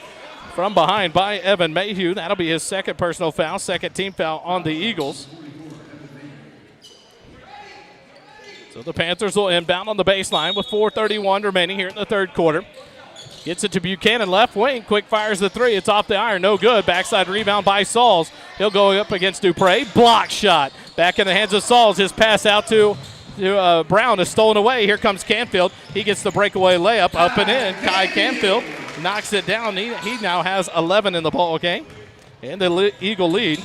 from behind by Evan Mayhew. That'll be his second personal foul, second team foul on the Eagles. So the Panthers will inbound on the baseline with 4:31 remaining here in the third quarter. Gets it to Buchanan, left wing. Quick fires the three. It's off the iron. No good. Backside rebound by Sauls. He'll go up against Dupre. Block shot. Back in the hands of Sauls. His pass out to Brown is stolen away. Here comes Canfield. He gets the breakaway layup up and in. Kai Canfield knocks it down. He now has 11 in the ball game. And the Eagle lead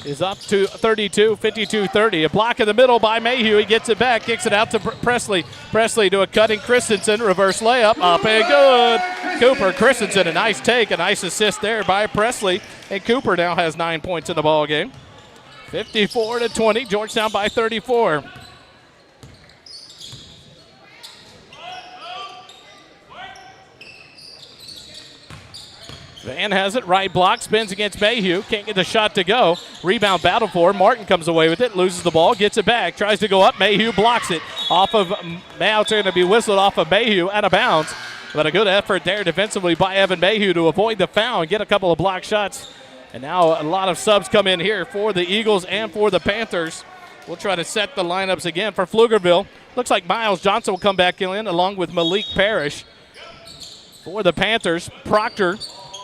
is up to 32, 52-30. A block in the middle by Mayhew. He gets it back, kicks it out to Presley. Presley to a cutting Christensen. Reverse layup, up and good. Cooper Christensen, a nice take, a nice assist there by Presley. And Cooper now has 9 points in the ball game. 54-20, Georgetown by 34. Van has it, right block, spins against Mayhew, can't get the shot to go. Rebound battle for, Martin comes away with it, loses the ball, gets it back, tries to go up, Mayhew blocks it. Off of, now it's going to be whistled off of Mayhew, out of bounds. But a good effort there defensively by Evan Mayhew to avoid the foul and get a couple of block shots. And now a lot of subs come in here for the Eagles and for the Panthers. We'll try to set the lineups again for Pflugerville. Looks like Miles Johnson will come back in along with Malik Parrish. For the Panthers, Proctor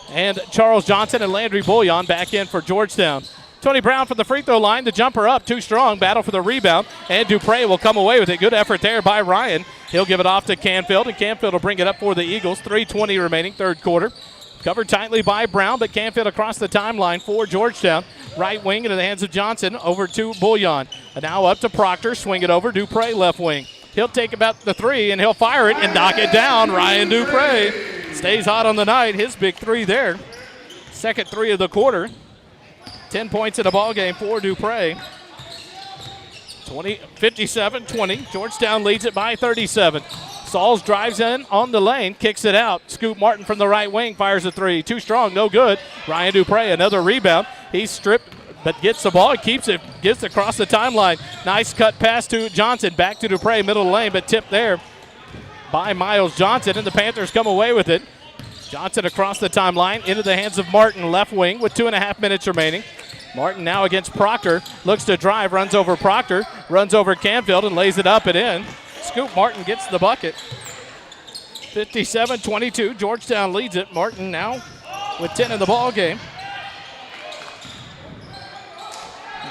and Charles Johnson and Landry Bouillon back in for Georgetown. Tony Brown from the free throw line. The jumper up, too strong. Battle for the rebound. And Dupre will come away with it. Good effort there by Ryan. He'll give it off to Canfield, and Canfield will bring it up for the Eagles. 3:20 remaining, third quarter. Covered tightly by Brown, but Canfield across the timeline for Georgetown. Right wing into the hands of Johnson, over to Bouillon. And now up to Proctor, swing it over. Dupre left wing. He'll take about the three, and he'll fire it and knock it down. Ryan Dupre stays hot on the night. His big three there. Second three of the quarter. 10 points in the ball game for Dupre. 57-20. Georgetown leads it by 37. Sauls drives in on the lane, kicks it out. Scoop Martin from the right wing fires a three. Too strong, no good. Ryan Dupre, another rebound. He's stripped, but gets the ball, keeps it, gets it across the timeline. Nice cut pass to Johnson. Back to Dupre, middle of the lane, but tipped there by Miles Johnson, and the Panthers come away with it. Johnson across the timeline into the hands of Martin, left wing with 2.5 minutes remaining. Martin now against Proctor, looks to drive, runs over Proctor, runs over Canfield and lays it up and in. Scoop Martin gets the bucket. 57-22, Georgetown leads it. Martin now with 10 in the ball game.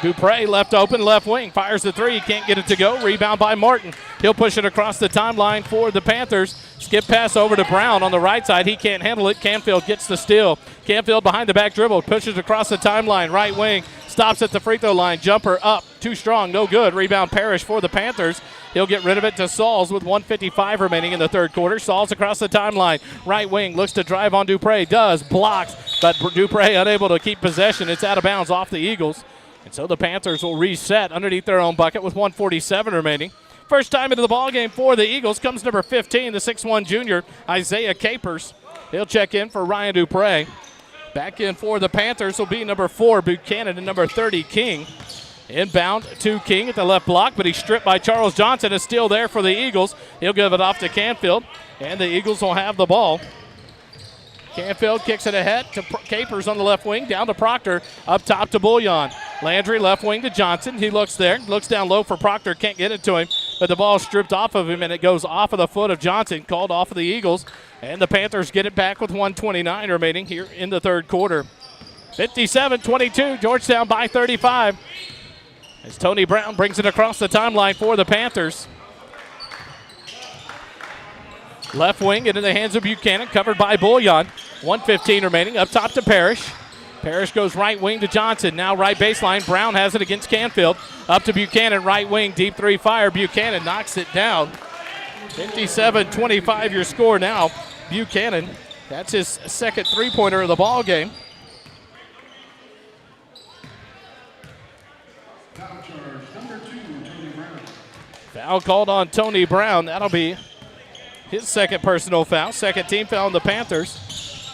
Dupre left open, left wing, fires the three, can't get it to go. Rebound by Martin. He'll push it across the timeline for the Panthers. Skip pass over to Brown on the right side. He can't handle it. Canfield gets the steal. Canfield behind the back dribble, pushes across the timeline, right wing, stops at the free throw line. Jumper up, too strong, no good. Rebound Parrish for the Panthers. He'll get rid of it to Sauls with 1:55 remaining in the third quarter. Sauls across the timeline, right wing, looks to drive on Dupre, does, blocks, but Dupre unable to keep possession. It's out of bounds off the Eagles. And so the Panthers will reset underneath their own bucket with 1:47 remaining. First time into the ballgame for the Eagles comes number 15, the 6'1 junior, Isaiah Capers. He'll check in for Ryan Dupre. Back in for the Panthers will be number 4, Buchanan, and number 30, King. Inbound to King at the left block, but he's stripped by Charles Johnson. Is still there for the Eagles. He'll give it off to Canfield, and the Eagles will have the ball. Canfield kicks it ahead to Capers on the left wing, down to Proctor, up top to Bullion. Landry left wing to Johnson. He looks there, looks down low for Proctor, can't get it to him, but the ball stripped off of him, and it goes off of the foot of Johnson, called off of the Eagles, and the Panthers get it back with 1:29 remaining here in the third quarter. 57-22, Georgetown by 35. As Tony Brown brings it across the timeline for the Panthers. Left wing into the hands of Buchanan, covered by Bullion. 1:15 remaining, up top to Parrish. Parrish goes right wing to Johnson, now right baseline. Brown has it against Canfield. Up to Buchanan, right wing, deep three fire. Buchanan knocks it down. 57-25 your score now. Buchanan, that's his second three-pointer of the ball game. Foul called on Tony Brown. That'll be his second personal foul. Second team foul on the Panthers.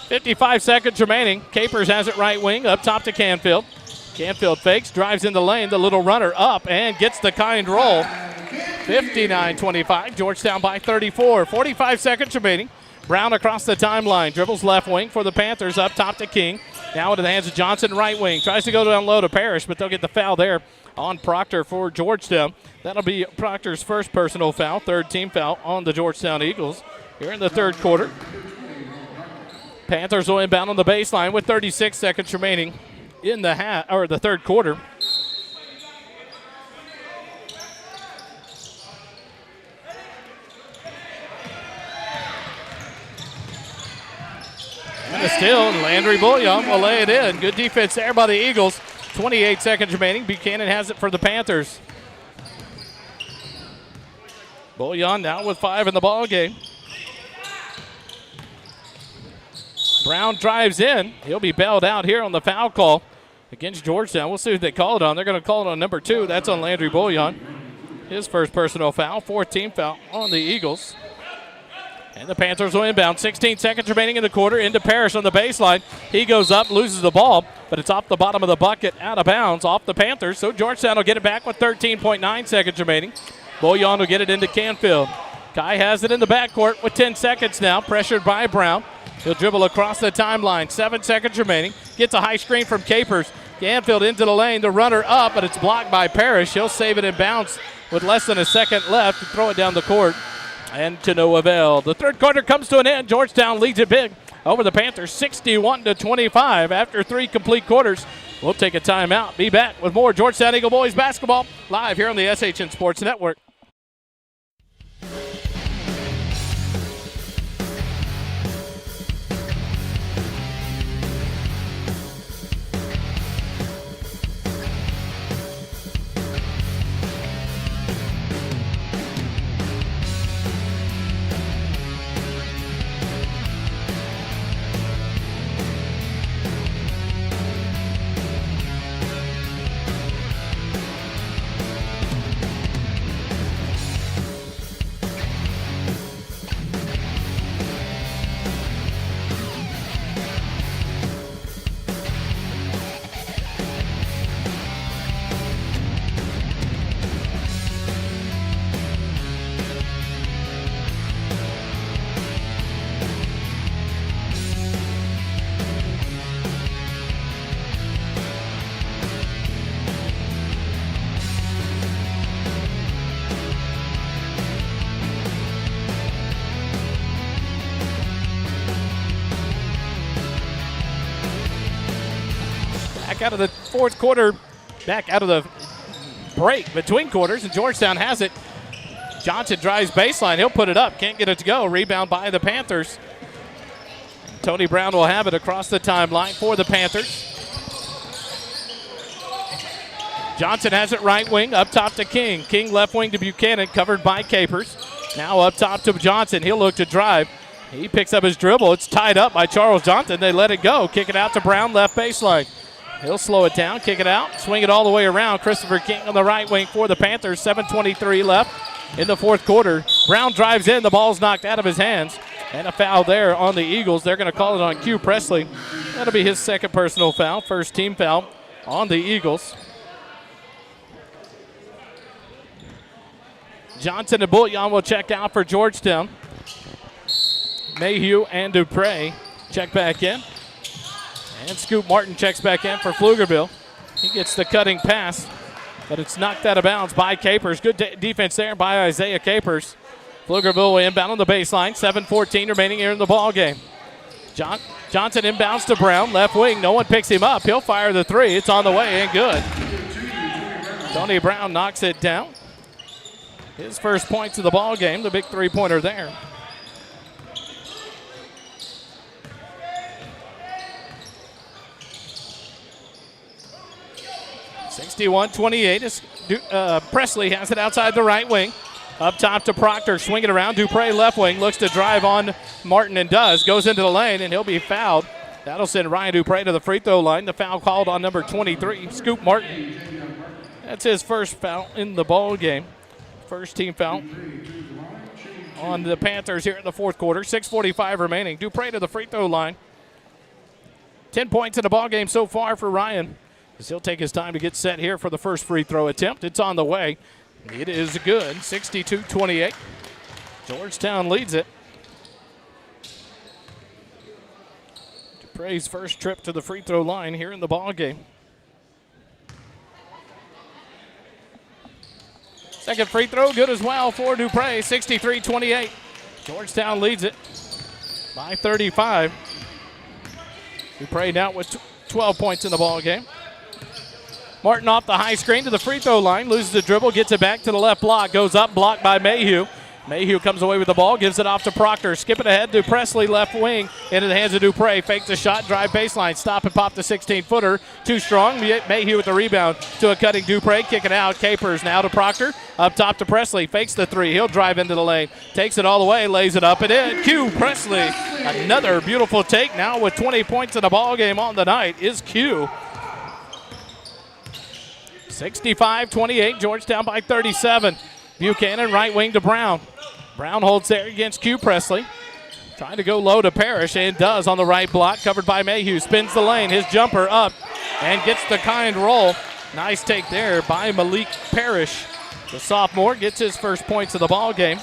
55 seconds remaining. Capers has it right wing, up top to Canfield. Canfield fakes, drives in the lane. The little runner up and gets the kind roll. 59-25, Georgetown by 34. 45 seconds remaining. Brown across the timeline, dribbles left wing for the Panthers, up top to King. Now into the hands of Johnson, right wing. Tries to go down low to Parrish, but they'll get the foul there on Proctor for Georgetown. That'll be Proctor's first personal foul, third team foul on the Georgetown Eagles here in the third quarter. Panthers will inbound on the baseline with 36 seconds remaining in the third quarter. And a steal, and Landry Bullion will lay it in. Good defense there by the Eagles. 28 seconds remaining. Buchanan has it for the Panthers. Bullion now with 5 in the ball game. Brown drives in. He'll be bailed out here on the foul call against Georgetown. We'll see who they call it on. They're going to call it on number 2. That's on Landry Bullion. His first personal foul, fourth team foul on the Eagles. And the Panthers will inbound. 16 seconds remaining in the quarter. Into Parrish on the baseline. He goes up, loses the ball, but it's off the bottom of the bucket, out of bounds, off the Panthers. So Georgetown will get it back with 13.9 seconds remaining. Bullion will get it into Canfield. Kai has it in the backcourt with 10 seconds now, pressured by Brown. He'll dribble across the timeline. 7 seconds remaining. Gets a high screen from Capers. Canfield into the lane. The runner up, but it's blocked by Parrish. He'll save it in bounds with less than a second left to throw it down the court. And to no avail. The third quarter comes to an end. Georgetown leads it big over the Panthers, 61-25 after 3 complete quarters. We'll take a timeout. Be back with more Georgetown Eagle Boys basketball live here on the SHN Sports Network. Out of the fourth quarter, back out of the break between quarters, and Georgetown has it. Johnson drives baseline. He'll put it up. Can't get it to go. Rebound by the Panthers. Tony Brown will have it across the timeline for the Panthers. Johnson has it right wing, up top to King. King left wing to Buchanan, covered by Capers. Now up top to Johnson. He'll look to drive. He picks up his dribble. It's tied up by Charles Johnson. They let it go. Kick it out to Brown, left baseline. He'll slow it down, kick it out, swing it all the way around. Christopher King on the right wing for the Panthers. 7:23 left in the fourth quarter. Brown drives in. The ball's knocked out of his hands. And a foul there on the Eagles. They're going to call it on Q Presley. That'll be his second personal foul, first team foul on the Eagles. Johnson and Bullion will check out for Georgetown. Mayhew and Dupre check back in. And Scoop Martin checks back in for Pflugerville. He gets the cutting pass, but it's knocked out of bounds by Capers. Good defense there by Isaiah Capers. Pflugerville will inbound on the baseline. 7:14 remaining here in the ball game. Johnson inbounds to Brown, left wing. No one picks him up. He'll fire the three. It's on the way and good. Tony Brown knocks it down. His first points of the ball game, the big three-pointer there. (61-28). Presley has it outside the right wing. Up top to Proctor, swing it around. Dupre left wing, looks to drive on Martin and does. Goes into the lane and he'll be fouled. That'll send Ryan Dupre to the free throw line. The foul called on number 23, Scoop Martin. That's his first foul in the ball game. First team foul on the Panthers here in the fourth quarter. 6:45 remaining. Dupre to the free throw line. 10 points in the ball game so far for Ryan, as he'll take his time to get set here for the first free throw attempt. It's on the way. It is good. 62-28. Georgetown leads it. Dupre's first trip to the free throw line here in the ball game. Second free throw, good as well for Dupre. 63-28. Georgetown leads it by 35. Dupre now with 12 points in the ball game. Martin off the high screen to the free throw line, loses the dribble, gets it back to the left block, goes up, blocked by Mayhew. Mayhew comes away with the ball, gives it off to Proctor. Skip it ahead to Presley, left wing, into the hands of Dupre. Fakes the shot, drive baseline, stop and pop the 16-footer. Too strong, Mayhew with the rebound to a cutting Dupre, kick it out. Capers now to Proctor, up top to Presley, fakes the three. He'll drive into the lane, takes it all the way, lays it up and in. Q Presley, another beautiful take now with 20 points in the ball game on the night is Q. 65-28, Georgetown by 37. Buchanan, right wing to Brown. Brown holds there against Q Presley. Trying to go low to Parrish, and does on the right block, covered by Mayhew. Spins the lane, his jumper up, and gets the kind roll. Nice take there by Malik Parrish. The sophomore gets his first points of the ball game.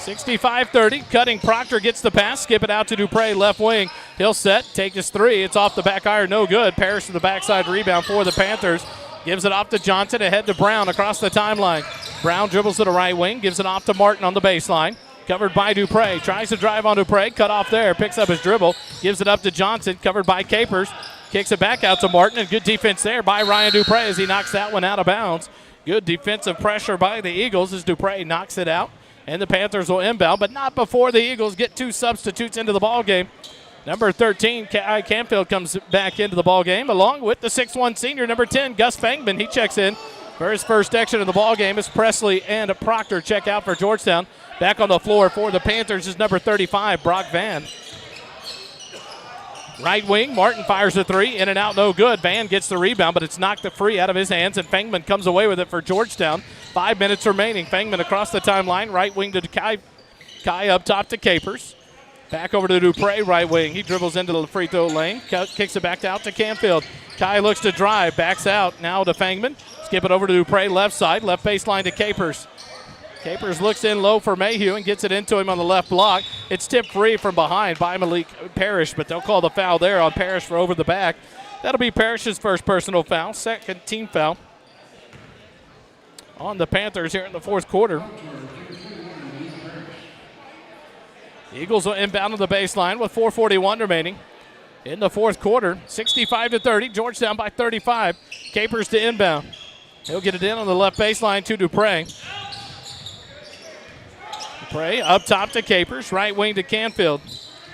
(65-30), cutting Proctor gets the pass, skip it out to Dupre, left wing. He'll set, take his three. It's off the back iron, no good. Parrish to the backside rebound for the Panthers. Gives it off to Johnson, ahead to Brown across the timeline. Brown dribbles to the right wing, gives it off to Martin on the baseline. Covered by Dupre, tries to drive on Dupre, cut off there, picks up his dribble, gives it up to Johnson, covered by Capers. Kicks it back out to Martin, and good defense there by Ryan Dupre as he knocks that one out of bounds. Good defensive pressure by the Eagles as Dupre knocks it out. And the Panthers will inbound, but not before the Eagles get two substitutes into the ball game. Number 13, Kai Canfield, comes back into the ball game, along with the 6'1 senior, number 10, Gus Fangman. He checks in for his first action of the ball game as Presley and Proctor check out for Georgetown. Back on the floor for the Panthers is number 35, Brock Van. Right wing, Martin fires a three, in and out, no good. Van gets the rebound, but it's knocked free out of his hands, and Fangman comes away with it for Georgetown. 5 minutes remaining. Fangman across the timeline, right wing to Kai. Kai up top to Capers. Back over to Dupre, right wing. He dribbles into the free throw lane, kicks it back out to Canfield. Kai looks to drive, backs out, now to Fangman. Skip it over to Dupre, left side, left baseline to Capers. Capers looks in low for Mayhew and gets it into him on the left block. It's tipped free from behind by Malik Parrish, but they'll call the foul there on Parrish for over the back. That'll be Parrish's first personal foul, second team foul on the Panthers here in the fourth quarter. The Eagles will inbound on the baseline with 4:41 remaining in the fourth quarter. 65-30, Georgetown by 35. Capers to inbound. He'll get it in on the left baseline to Dupre. Dupre up top to Capers, right wing to Canfield.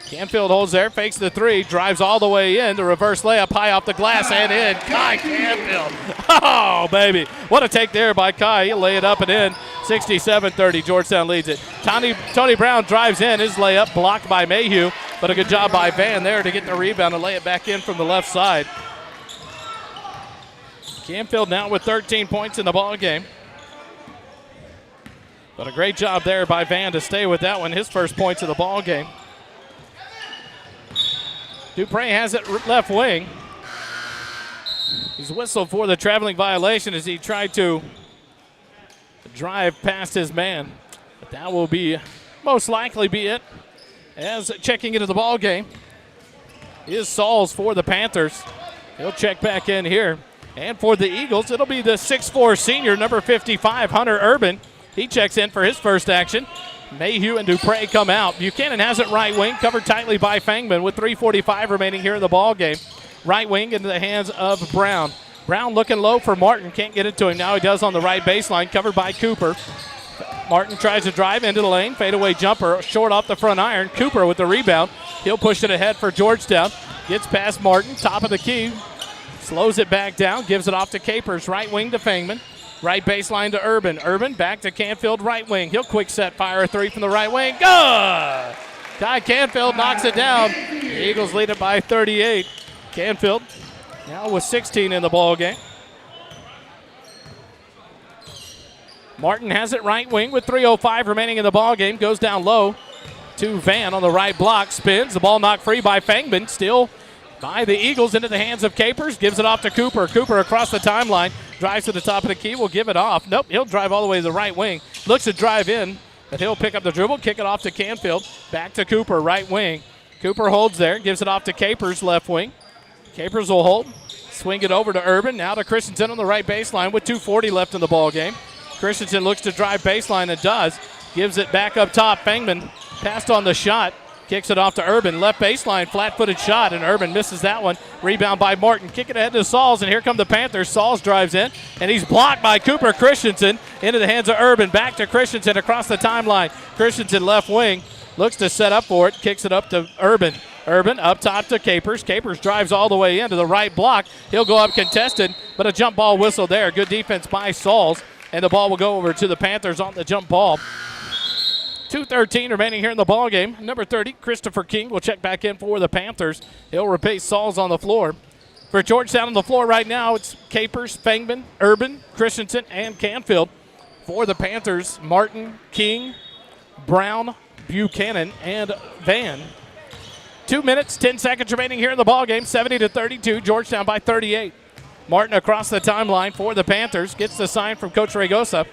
Canfield holds there, fakes the three, drives all the way in. The reverse layup high off the glass and in. Kai Canfield. Oh, baby. What a take there by Kai. He'll lay it up and in. 67-30, Georgetown leads it. Tony Brown drives in. His layup blocked by Mayhew, but a good job by Van there to get the rebound and lay it back in from the left side. Canfield now with 13 points in the ball game. But a great job there by Van to stay with that one, his first points of the ball game. Dupre has it left wing. He's whistled for the traveling violation as he tried to drive past his man. But that will be most likely be it. As checking into the ball game is Sauls for the Panthers. He'll check back in here. And for the Eagles, it'll be the 6'4 senior, number 55, Hunter Urban. He checks in for his first action. Mayhew and Dupre come out. Buchanan has it right wing, covered tightly by Fangman with 3:45 remaining here in the ball game. Right wing into the hands of Brown. Brown looking low for Martin, can't get it to him. Now he does on the right baseline, covered by Cooper. Martin tries to drive into the lane, fadeaway jumper, short off the front iron. Cooper with the rebound. He'll push it ahead for Georgetown. Gets past Martin, top of the key. Slows it back down, gives it off to Capers, right wing to Fangman. Right baseline to Urban. Urban back to Canfield, right wing. He'll quick set, fire a three from the right wing. Good! Ty Canfield knocks it down. The Eagles lead it by 38. Canfield now with 16 in the ball game. Martin has it right wing with 3:05 remaining in the ball game. Goes down low to Van on the right block. Spins. The ball knocked free by Fangman. Still by the Eagles into the hands of Capers. Gives it off to Cooper. Cooper across the timeline. Drives to the top of the key. Will give it off. Nope. He'll drive all the way to the right wing. Looks to drive in, but he'll pick up the dribble. Kick it off to Canfield. Back to Cooper. Right wing. Cooper holds there. Gives it off to Capers. Left wing. Capers will hold. Swing it over to Urban. Now to Christensen on the right baseline with 2:40 left in the ball game. Christensen looks to drive baseline and does. Gives it back up top. Fangman passed on the shot. Kicks it off to Urban. Left baseline, flat-footed shot, and Urban misses that one. Rebound by Martin. Kick it ahead to Sauls, and here come the Panthers. Sauls drives in, and he's blocked by Cooper Christensen. Into the hands of Urban. Back to Christensen across the timeline. Christensen left wing. Looks to set up for it. Kicks it up to Urban. Urban up top to Capers. Capers drives all the way into the right block. He'll go up contested, but a jump ball whistle there. Good defense by Sauls. And the ball will go over to the Panthers on the jump ball. 2:13 remaining here in the ball game. Number 30, Christopher King, will check back in for the Panthers. He'll replace Sauls on the floor. For Georgetown on the floor right now, it's Capers, Fangman, Urban, Christensen, and Canfield. For the Panthers, Martin, King, Brown, Buchanan, and Van. 2 minutes, 10 seconds remaining here in the ball game. 70-32, Georgetown by 38. Martin across the timeline for the Panthers. Gets the sign from Coach Ragosa.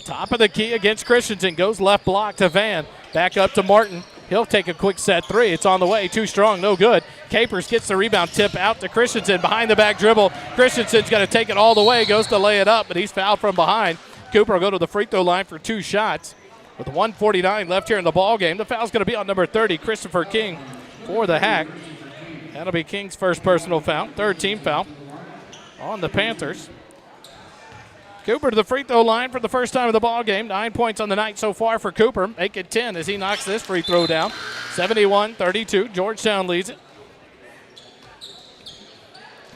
Top of the key against Christensen. Goes left block to Van. Back up to Martin. He'll take a quick set three. It's on the way. Too strong. No good. Capers gets the rebound. Tip out to Christensen. Behind the back dribble. Christensen's going to take it all the way. Goes to lay it up, but he's fouled from behind. Cooper will go to the free throw line for 2 shots. With 1:49 left here in the ball game. The foul's going to be on number 30, Christopher King, for the Hack. That'll be King's first personal foul. 3rd team foul on the Panthers. Cooper to the free throw line for the first time of the ball game. 9 points on the night so far for Cooper. Make it 10 as he knocks this free throw down. 71-32. Georgetown leads it.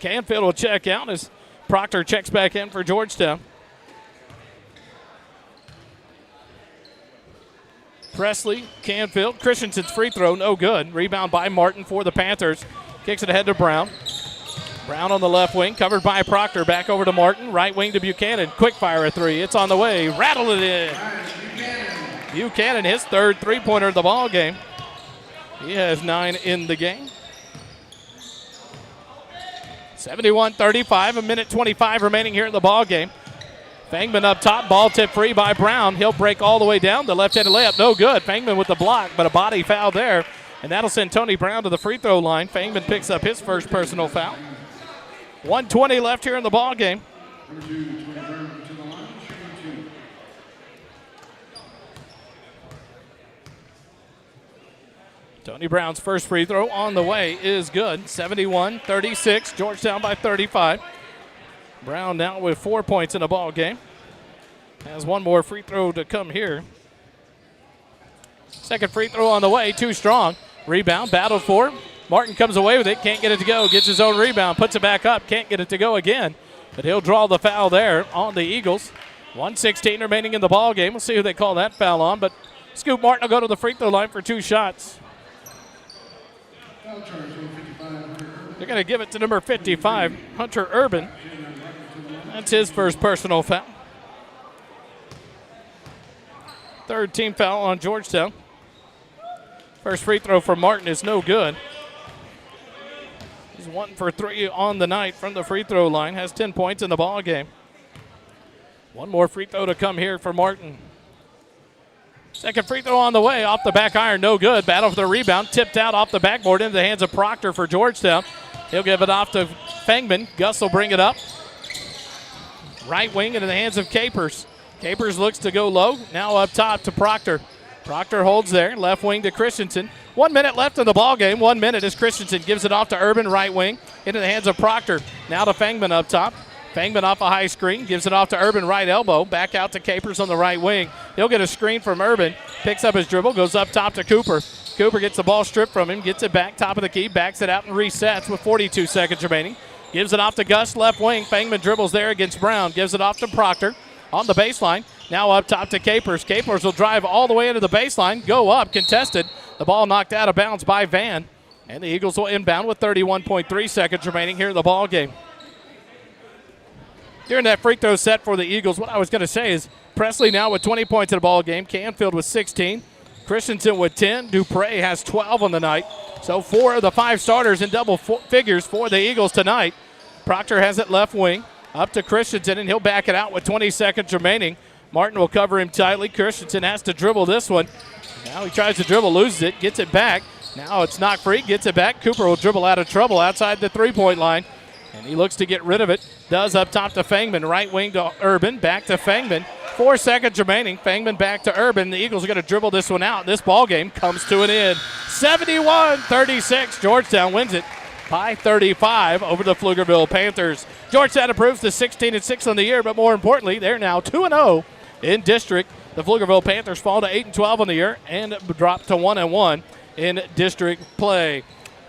Canfield will check out as Proctor checks back in for Georgetown. Presley, Canfield, Christensen's free throw, no good. Rebound by Martin for the Panthers. Kicks it ahead to Brown. Brown on the left wing, covered by Proctor. Back over to Martin, right wing to Buchanan. Quick fire a three, it's on the way. Rattle it in. Buchanan, his 3rd three-pointer of the ball game. He has 9 in the game. 71-35, 1:25 remaining here in the ball game. Fangman up top, ball tip free by Brown. He'll break all the way down. The left-handed layup, no good. Fangman with the block, but a body foul there. And that'll send Tony Brown to the free throw line. Fangman picks up his first personal foul. 1:20 left here in the ball game. Tony Brown's first free throw on the way is good. 71-36, Georgetown by 35. Brown now with 4 points in the ball game. Has one more free throw to come here. Second free throw on the way, too strong. Rebound, battled for. Martin comes away with it, can't get it to go. Gets his own rebound, puts it back up, can't get it to go again. But he'll draw the foul there on the Eagles. 1:16 remaining in the ball game. We'll see who they call that foul on. But Scoop Martin will go to the free throw line for 2 shots. They're going to give it to number 55, Hunter Urban. That's his first personal foul. Third team foul on Georgetown. First free throw for Martin is no good. He's 1 for 3 on the night from the free throw line. Has 10 points in the ball game. One more free throw to come here for Martin. Second free throw on the way. Off the back iron, no good. Battle for the rebound. Tipped out off the backboard into the hands of Proctor for Georgetown. He'll give it off to Fangman. Gus will bring it up. Right wing into the hands of Capers. Capers looks to go low. Now up top to Proctor. Proctor holds there. Left wing to Christensen. 1 minute left in the ball game. 1 minute as Christensen gives it off to Urban, right wing, into the hands of Proctor. Now to Fangman up top. Fangman off a high screen, gives it off to Urban, right elbow. Back out to Capers on the right wing. He'll get a screen from Urban. Picks up his dribble, goes up top to Cooper. Cooper gets the ball stripped from him, gets it back, top of the key, backs it out and resets with 42 seconds remaining. Gives it off to Gus, left wing. Fangman dribbles there against Brown. Gives it off to Proctor on the baseline. Now up top to Capers. Capers will drive all the way into the baseline, go up, contested. The ball knocked out of bounds by Van. And the Eagles will inbound with 31.3 seconds remaining here in the ball game. During that free throw set for the Eagles, what I was going to say is Presley now with 20 points in the ball game. Canfield with 16. Christensen with 10. Dupre has 12 on the night. So 4 of the 5 starters in double figures for the Eagles tonight. Proctor has it left wing. Up to Christensen, and he'll back it out with 20 seconds remaining. Martin will cover him tightly. Christensen has to dribble this one. Now he tries to dribble, loses it, gets it back. Now it's knocked free, gets it back. Cooper will dribble out of trouble outside the three-point line. And he looks to get rid of it. Does up top to Fangman. Right wing to Urban. Back to Fangman. 4 seconds remaining. Fangman back to Urban. The Eagles are going to dribble this one out. This ball game comes to an end. 71-36. Georgetown wins it by 35 over the Pflugerville Panthers. Georgetown improves to 16-6 on the year, but more importantly, they're now 2-0 in district. The Pflugerville Panthers fall to 8-12 on the year and drop to 1-1 in district play.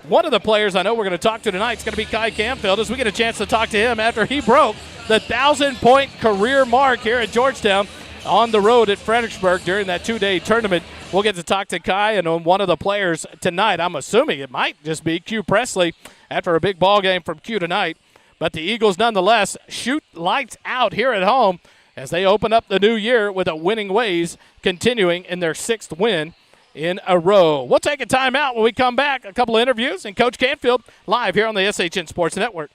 One of the players I know we're going to talk to tonight is going to be Kai Canfield as we get a chance to talk to him after he broke the 1,000-point career mark here at Georgetown on the road at Fredericksburg during that 2-day tournament. We'll get to talk to Kai and on one of the players tonight. I'm assuming it might just be Q Presley after a big ball game from Q tonight. But the Eagles nonetheless shoot lights out here at home as they open up the new year with a winning ways, continuing in their 6th win in a row. We'll take a timeout when we come back. A couple of interviews and Coach Canfield live here on the SHN Sports Network.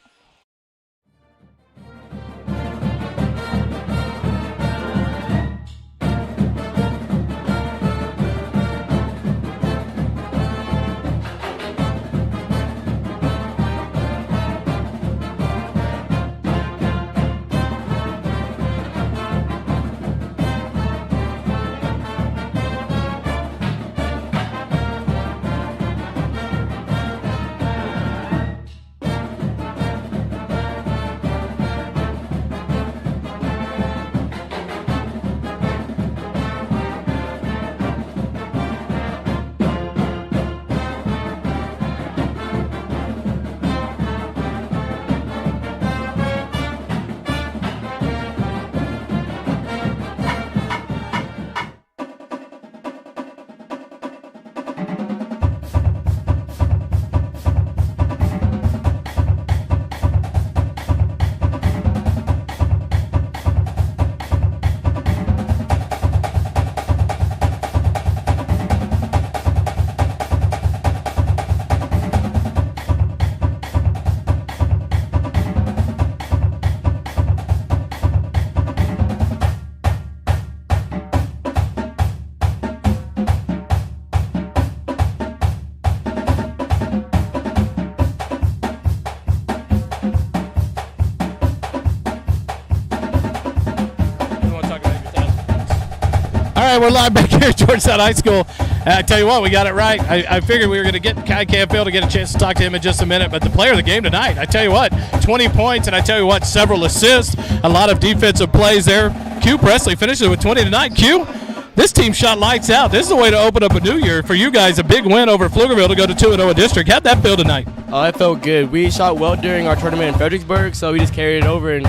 All right, we're live back here at Georgetown High School. I tell you what, we got it right. I figured we were going to get Kai Canfield to get a chance to talk to him in just a minute, but the player of the game tonight, I tell you what, 20 points, and I tell you what, several assists, a lot of defensive plays there. Q Presley finishes with 20 tonight. Q, this team shot lights out. This is a way to open up a new year for you guys, a big win over Pflugerville to go to 2-0 in district. How'd that feel tonight? Oh, it felt good. We shot well during our tournament in Fredericksburg, so we just carried it over, and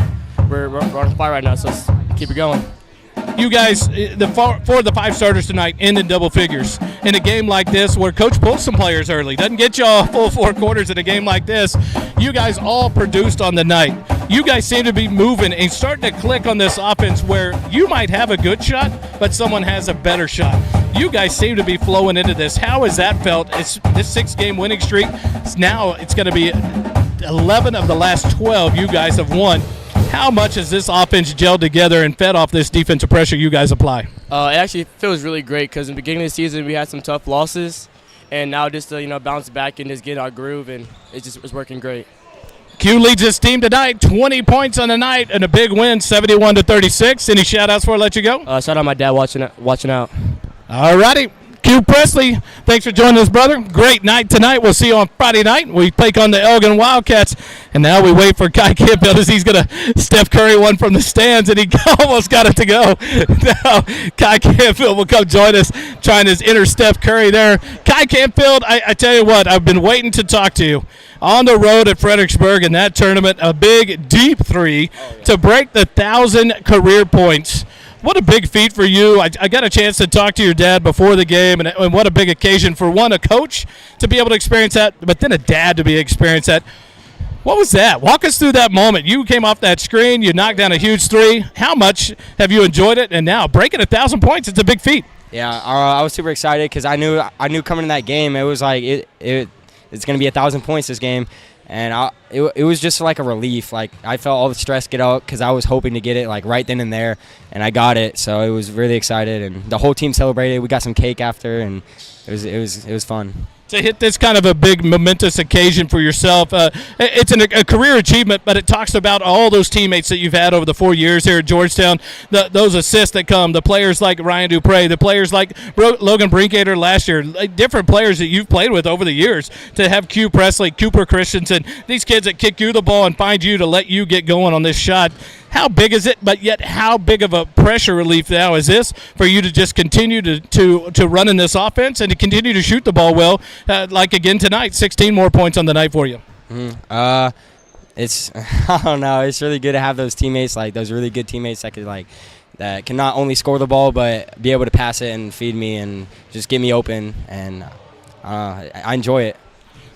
we're on the fire right now, so let's keep it going. You guys, four of the 5 starters tonight end in double figures. In a game like this where Coach pulls some players early, doesn't get you a full 4 quarters in a game like this, you guys all produced on the night. You guys seem to be moving and starting to click on this offense where you might have a good shot, but someone has a better shot. You guys seem to be flowing into this. How has that felt? It's this 6-game winning streak. Now it's going to be 11 of the last 12 you guys have won. How much has this offense gelled together and fed off this defensive pressure you guys apply? It actually feels really great because in the beginning of the season we had some tough losses, and now just to bounce back and just get our groove, and it's working great. Q leads his team tonight, 20 points on the night, and a big win, 71-36. Any shout-outs before I let you go? Shout out my dad watching out. All righty. Q Presley, thanks for joining us, brother. Great night tonight. We'll see you on Friday night. We take on the Elgin Wildcats, and now we wait for Kai Campbell as he's going to Steph Curry one from the stands, and he almost got it to go. Now, Kai Campbell will come join us, trying his inner Steph Curry there. Kai Campbell, I tell you what, I've been waiting to talk to you. On the road at Fredericksburg in that tournament, a big, deep three to break the 1,000 career points. What a big feat for you. I got a chance to talk to your dad before the game, and what a big occasion for one, a coach to be able to experience that, but then a dad to be experience that. What was that? Walk us through that moment. You came off that screen, you knocked down a huge three. How much have you enjoyed it? And now breaking 1,000 points, it's a big feat. Yeah, I was super excited because I knew coming in that game it was like it's going to be 1,000 points this game. And it was just like a relief. Like I felt all the stress get out because I was hoping to get it like right then and there, and I got it. So it was really excited, and the whole team celebrated. We got some cake after, and it was fun. To hit this kind of a big momentous occasion for yourself, it's a career achievement, but it talks about all those teammates that you've had over the 4 years here at Georgetown, those assists that come, the players like Ryan Dupre, the players like Logan Brinkater last year, like different players that you've played with over the years, to have Q Presley, Cooper Christensen, these kids that kick you the ball and find you to let you get going on this shot. How big is it, but yet how big of a pressure relief now is this for you to just continue to run in this offense and to continue to shoot the ball well, like again tonight, 16 more points on the night for you? It's I don't know. It's really good to have those teammates, like those really good teammates that can not only score the ball but be able to pass it and feed me and just get me open, and I enjoy it.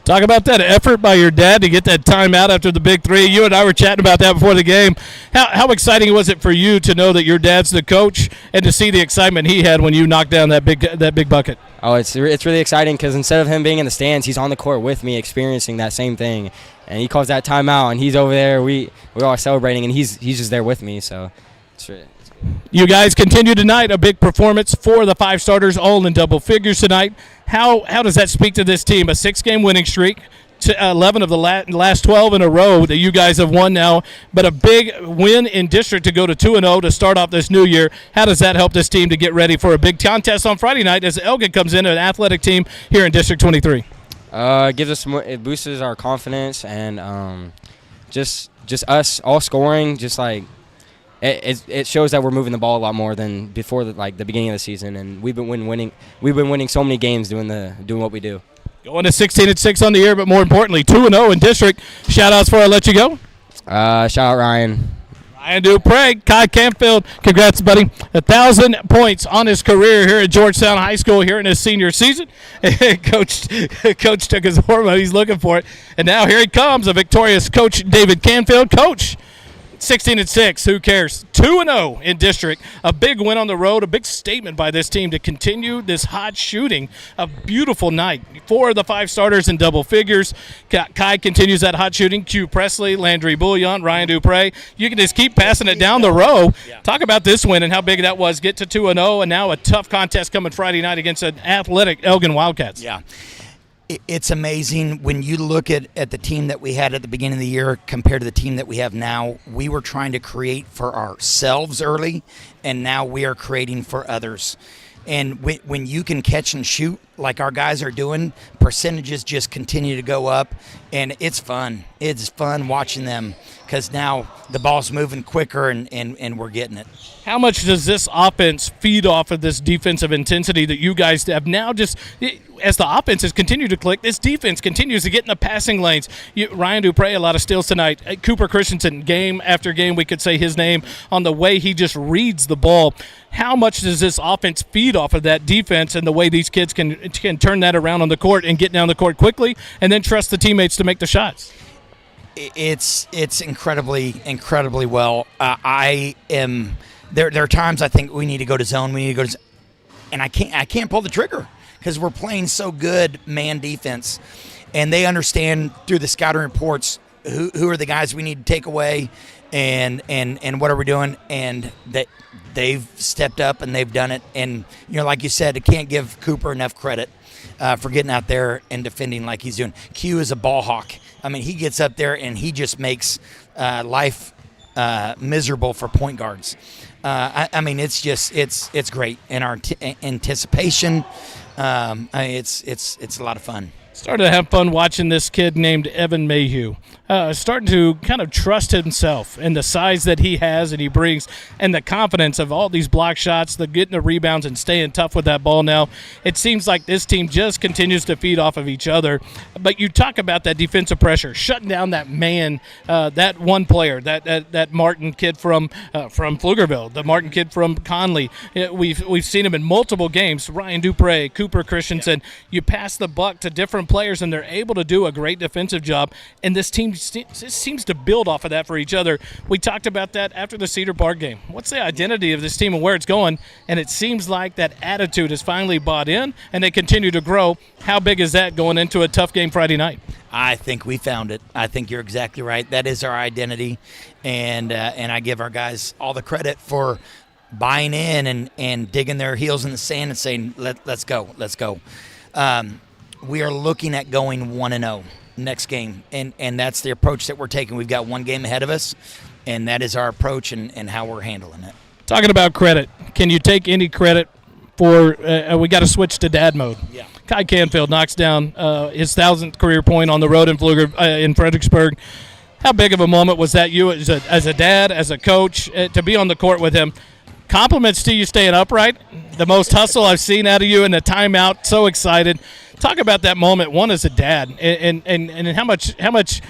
Talk about that effort by your dad to get that timeout after the big three. You and I were chatting about that before the game. How exciting was it for you to know that your dad's the coach and to see the excitement he had when you knocked down that big bucket? Oh, it's really exciting because instead of him being in the stands, he's on the court with me experiencing that same thing. And he calls that timeout, and he's over there. We're all celebrating, and he's just there with me. So it's really. You guys continue tonight, a big performance for the 5 starters, all in double figures tonight. How does that speak to this team? A 6-game winning streak, 11 of the last 12 in a row that you guys have won now, but a big win in district to go to 2-0 to start off this new year. How does that help this team to get ready for a big contest on Friday night as Elgin comes in, an athletic team here in District 23? It gives us more. It boosts our confidence, and just us all scoring, just like. It shows that we're moving the ball a lot more than before the beginning of the season, and we've been winning so many games doing what we do. Going to 16-6 on the year, but more importantly, 2-0 in district. Shout outs before I let you go. Shout out Ryan. Ryan Dupre, Kai Campfield, congrats, buddy. 1,000 points on his career here at Georgetown High School here in his senior season. Coach took his hormone. He's looking for it, and now here he comes, a victorious Coach David Canfield. Coach. 16-6, who cares? 2-0 in district. A big win on the road, a big statement by this team to continue this hot shooting. A beautiful night. 4 of the 5 starters in double figures. Kai continues that hot shooting. Q Presley, Landry Bouillon, Ryan Dupre. You can just keep passing it down the row. Yeah. Talk about this win and how big that was. Get to 2-0, and now a tough contest coming Friday night against an athletic Elgin Wildcats. Yeah. It's amazing when you look at the team that we had at the beginning of the year compared to the team that we have now. We were trying to create for ourselves early, and now we are creating for others. And when you can catch and shoot like our guys are doing, percentages just continue to go up, and it's fun. It's fun watching them because now the ball's moving quicker and we're getting it. How much does this offense feed off of this defensive intensity that you guys have now? Just as the offenses continue to click, this defense continues to get in the passing lanes. Ryan Dupre, a lot of steals tonight. Cooper Christensen, game after game, we could say his name on the way he just reads the ball. How much does this offense feed off of that defense and the way these kids can turn that around on the court and get down the court quickly and then trust the teammates to make the shots? It's incredibly well. I am there. There are times I think we need to go to zone. We need to go to, and I can't pull the trigger because we're playing so good man defense, and they understand through the scouting reports who are the guys we need to take away, and what are we doing, and that they've stepped up and they've done it. And like you said, I can't give Cooper enough credit for getting out there and defending like he's doing. Q is a ball hawk. I mean, he gets up there and he just makes life miserable for point guards. I mean, it's great, and our anticipation. It's a lot of fun. Started to have fun watching this kid named Evan Mayhew. Starting to kind of trust himself and the size that he has and he brings, and the confidence of all these block shots, the getting the rebounds and staying tough with that ball now. It seems like this team just continues to feed off of each other. But you talk about that defensive pressure, shutting down that man, that one player, that Martin kid from Pflugerville, the Martin kid from Conley. We've seen him in multiple games. Ryan Dupre, Cooper Christensen. You pass the buck to different players, and they're able to do a great defensive job. And this team seems to build off of that for each other. We talked about that after the Cedar Park game. What's the identity of this team and where it's going? And it seems like that attitude is finally bought in, and they continue to grow. How big is that going into a tough game Friday night? I think we found it. I think you're exactly right. That is our identity, and I give our guys all the credit for buying in and digging their heels in the sand and saying, let's go. We are looking at going 1-0 next game, and that's the approach that we're taking. We've got one game ahead of us, and that is our approach and how we're handling it. Talking about credit, can you take any credit for we got to switch to dad mode? Yeah. Kai Canfield knocks down his 1,000th career point on the road in Fredericksburg. How big of a moment was that you as a dad, as a coach, to be on the court with him? Compliments to you staying upright. The most hustle I've seen out of you in the timeout. So excited. Talk about that moment, one as a dad, and how much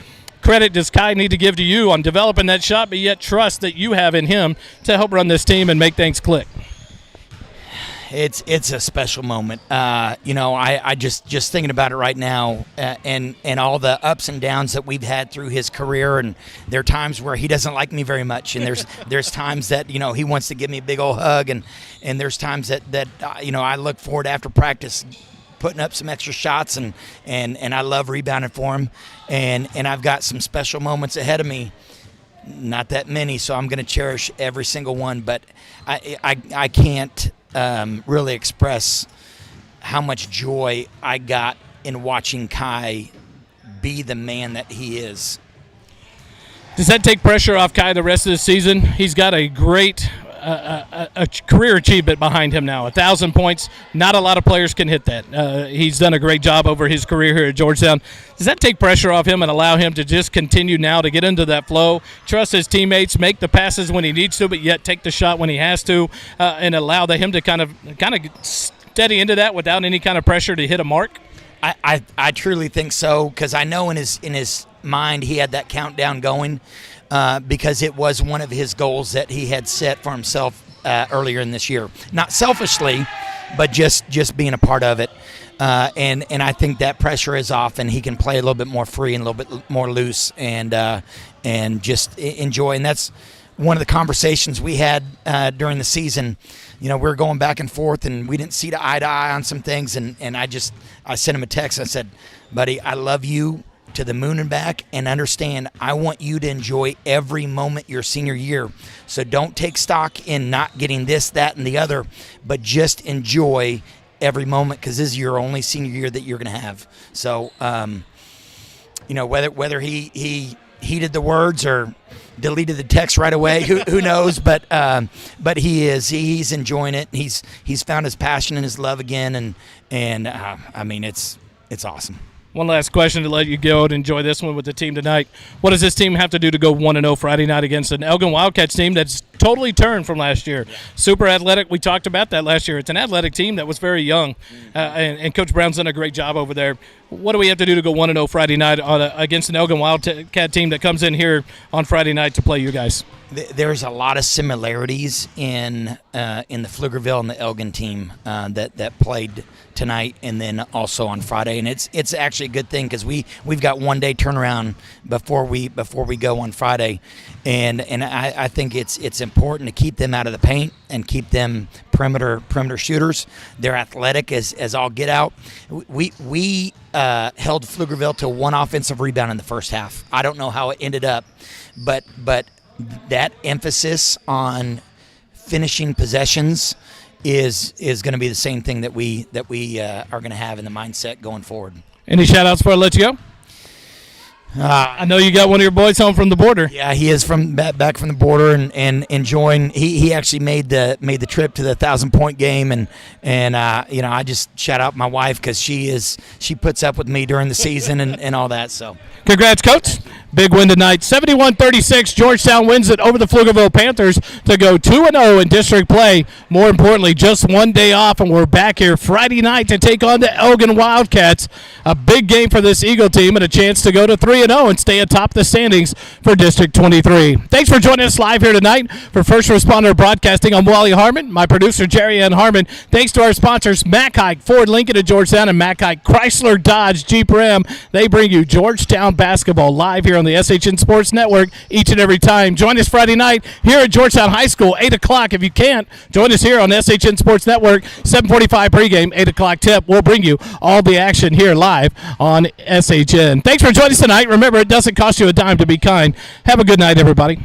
credit does Kai need to give to you on developing that shot, but yet trust that you have in him to help run this team and make things click? It's a special moment. I just thinking about it right now, and all the ups and downs that we've had through his career, and there are times where he doesn't like me very much, and there's times that he wants to give me a big old hug, and there's times that I look forward after practice, putting up some extra shots, and I love rebounding for him, and I've got some special moments ahead of me. Not that many, so I'm going to cherish every single one, but I can't really express how much joy I got in watching Kai be the man that he is. Does that take pressure off Kai the rest of the season? He's got a great a career achievement behind him now. 1,000 points. Not a lot of players can hit that. He's done a great job over his career here at Georgetown. Does that take pressure off him and allow him to just continue now to get into that flow, trust his teammates, make the passes when he needs to, but yet take the shot when he has to, and allow him to kind of steady into that without any kind of pressure to hit a mark? I truly think so, because I know in his mind he had that countdown going, because it was one of his goals that he had set for himself earlier in this year. Not selfishly, but just being a part of it. And I think that pressure is off, and he can play a little bit more free and a little bit more loose, and just enjoy. And that's one of the conversations we had during the season. We were going back and forth, and we didn't see eye to eye on some things. And I sent him a text. I said, buddy, I love you to the moon and back, and understand I want you to enjoy every moment your senior year. So don't take stock in not getting this, that, and the other, but just enjoy every moment, because this is your only senior year that you're going to have. So, whether he heeded the words or deleted the text right away, who knows? But he's enjoying it. He's found his passion and his love again, and I mean it's awesome. One last question to let you go and enjoy this one with the team tonight. What does this team have to do to go 1-0 Friday night against an Elgin Wildcats team that's totally turned from last year? Yeah. Super athletic. We talked about that last year. It's an athletic team that was very young, and Coach Brown's done a great job over there. What do we have to do to go 1-0 Friday night against an Elgin Wildcat team that comes in here on Friday night to play you guys? There's a lot of similarities in in the Pflugerville and the Elgin team that played tonight and then also on Friday, and it's actually a good thing because we've got 1 day turnaround before we go on Friday, and I think it's important to keep them out of the paint and keep them perimeter shooters. They're athletic as all get out. We held Pflugerville to 1 offensive rebound in the first half. I don't know how it ended up, but that emphasis on finishing possessions is going to be the same thing that we are going to have in the mindset going forward. Any shout-outs before I let you go? I know you got one of your boys home from the border. Yeah, he is from back from the border and enjoying. He actually made the trip to the 1,000-point game, and I just shout out my wife because she puts up with me during the season and all that. So congrats, Coach. Big win tonight. 71-36. Georgetown wins it over the Pflugerville Panthers to go 2-0 in district play. More importantly, just 1 day off, and we're back here Friday night to take on the Elgin Wildcats. A big game for this Eagle team and a chance to go to 3-0 and stay atop the standings for District 23. Thanks for joining us live here tonight for First Responder Broadcasting. I'm Wally Harmon, my producer Jerry Ann Harmon. Thanks to our sponsors, Mack Hike, Ford Lincoln of Georgetown, and Mack Hike, Chrysler Dodge Jeep Ram. They bring you Georgetown basketball live here on the SHN Sports Network each and every time. Join us Friday night here at Georgetown High School, 8 o'clock. If you can't, join us here on SHN Sports Network, 7:45 pregame, 8 o'clock tip. We'll bring you all the action here live on SHN. Thanks for joining us tonight. Remember, it doesn't cost you a dime to be kind. Have a good night, everybody.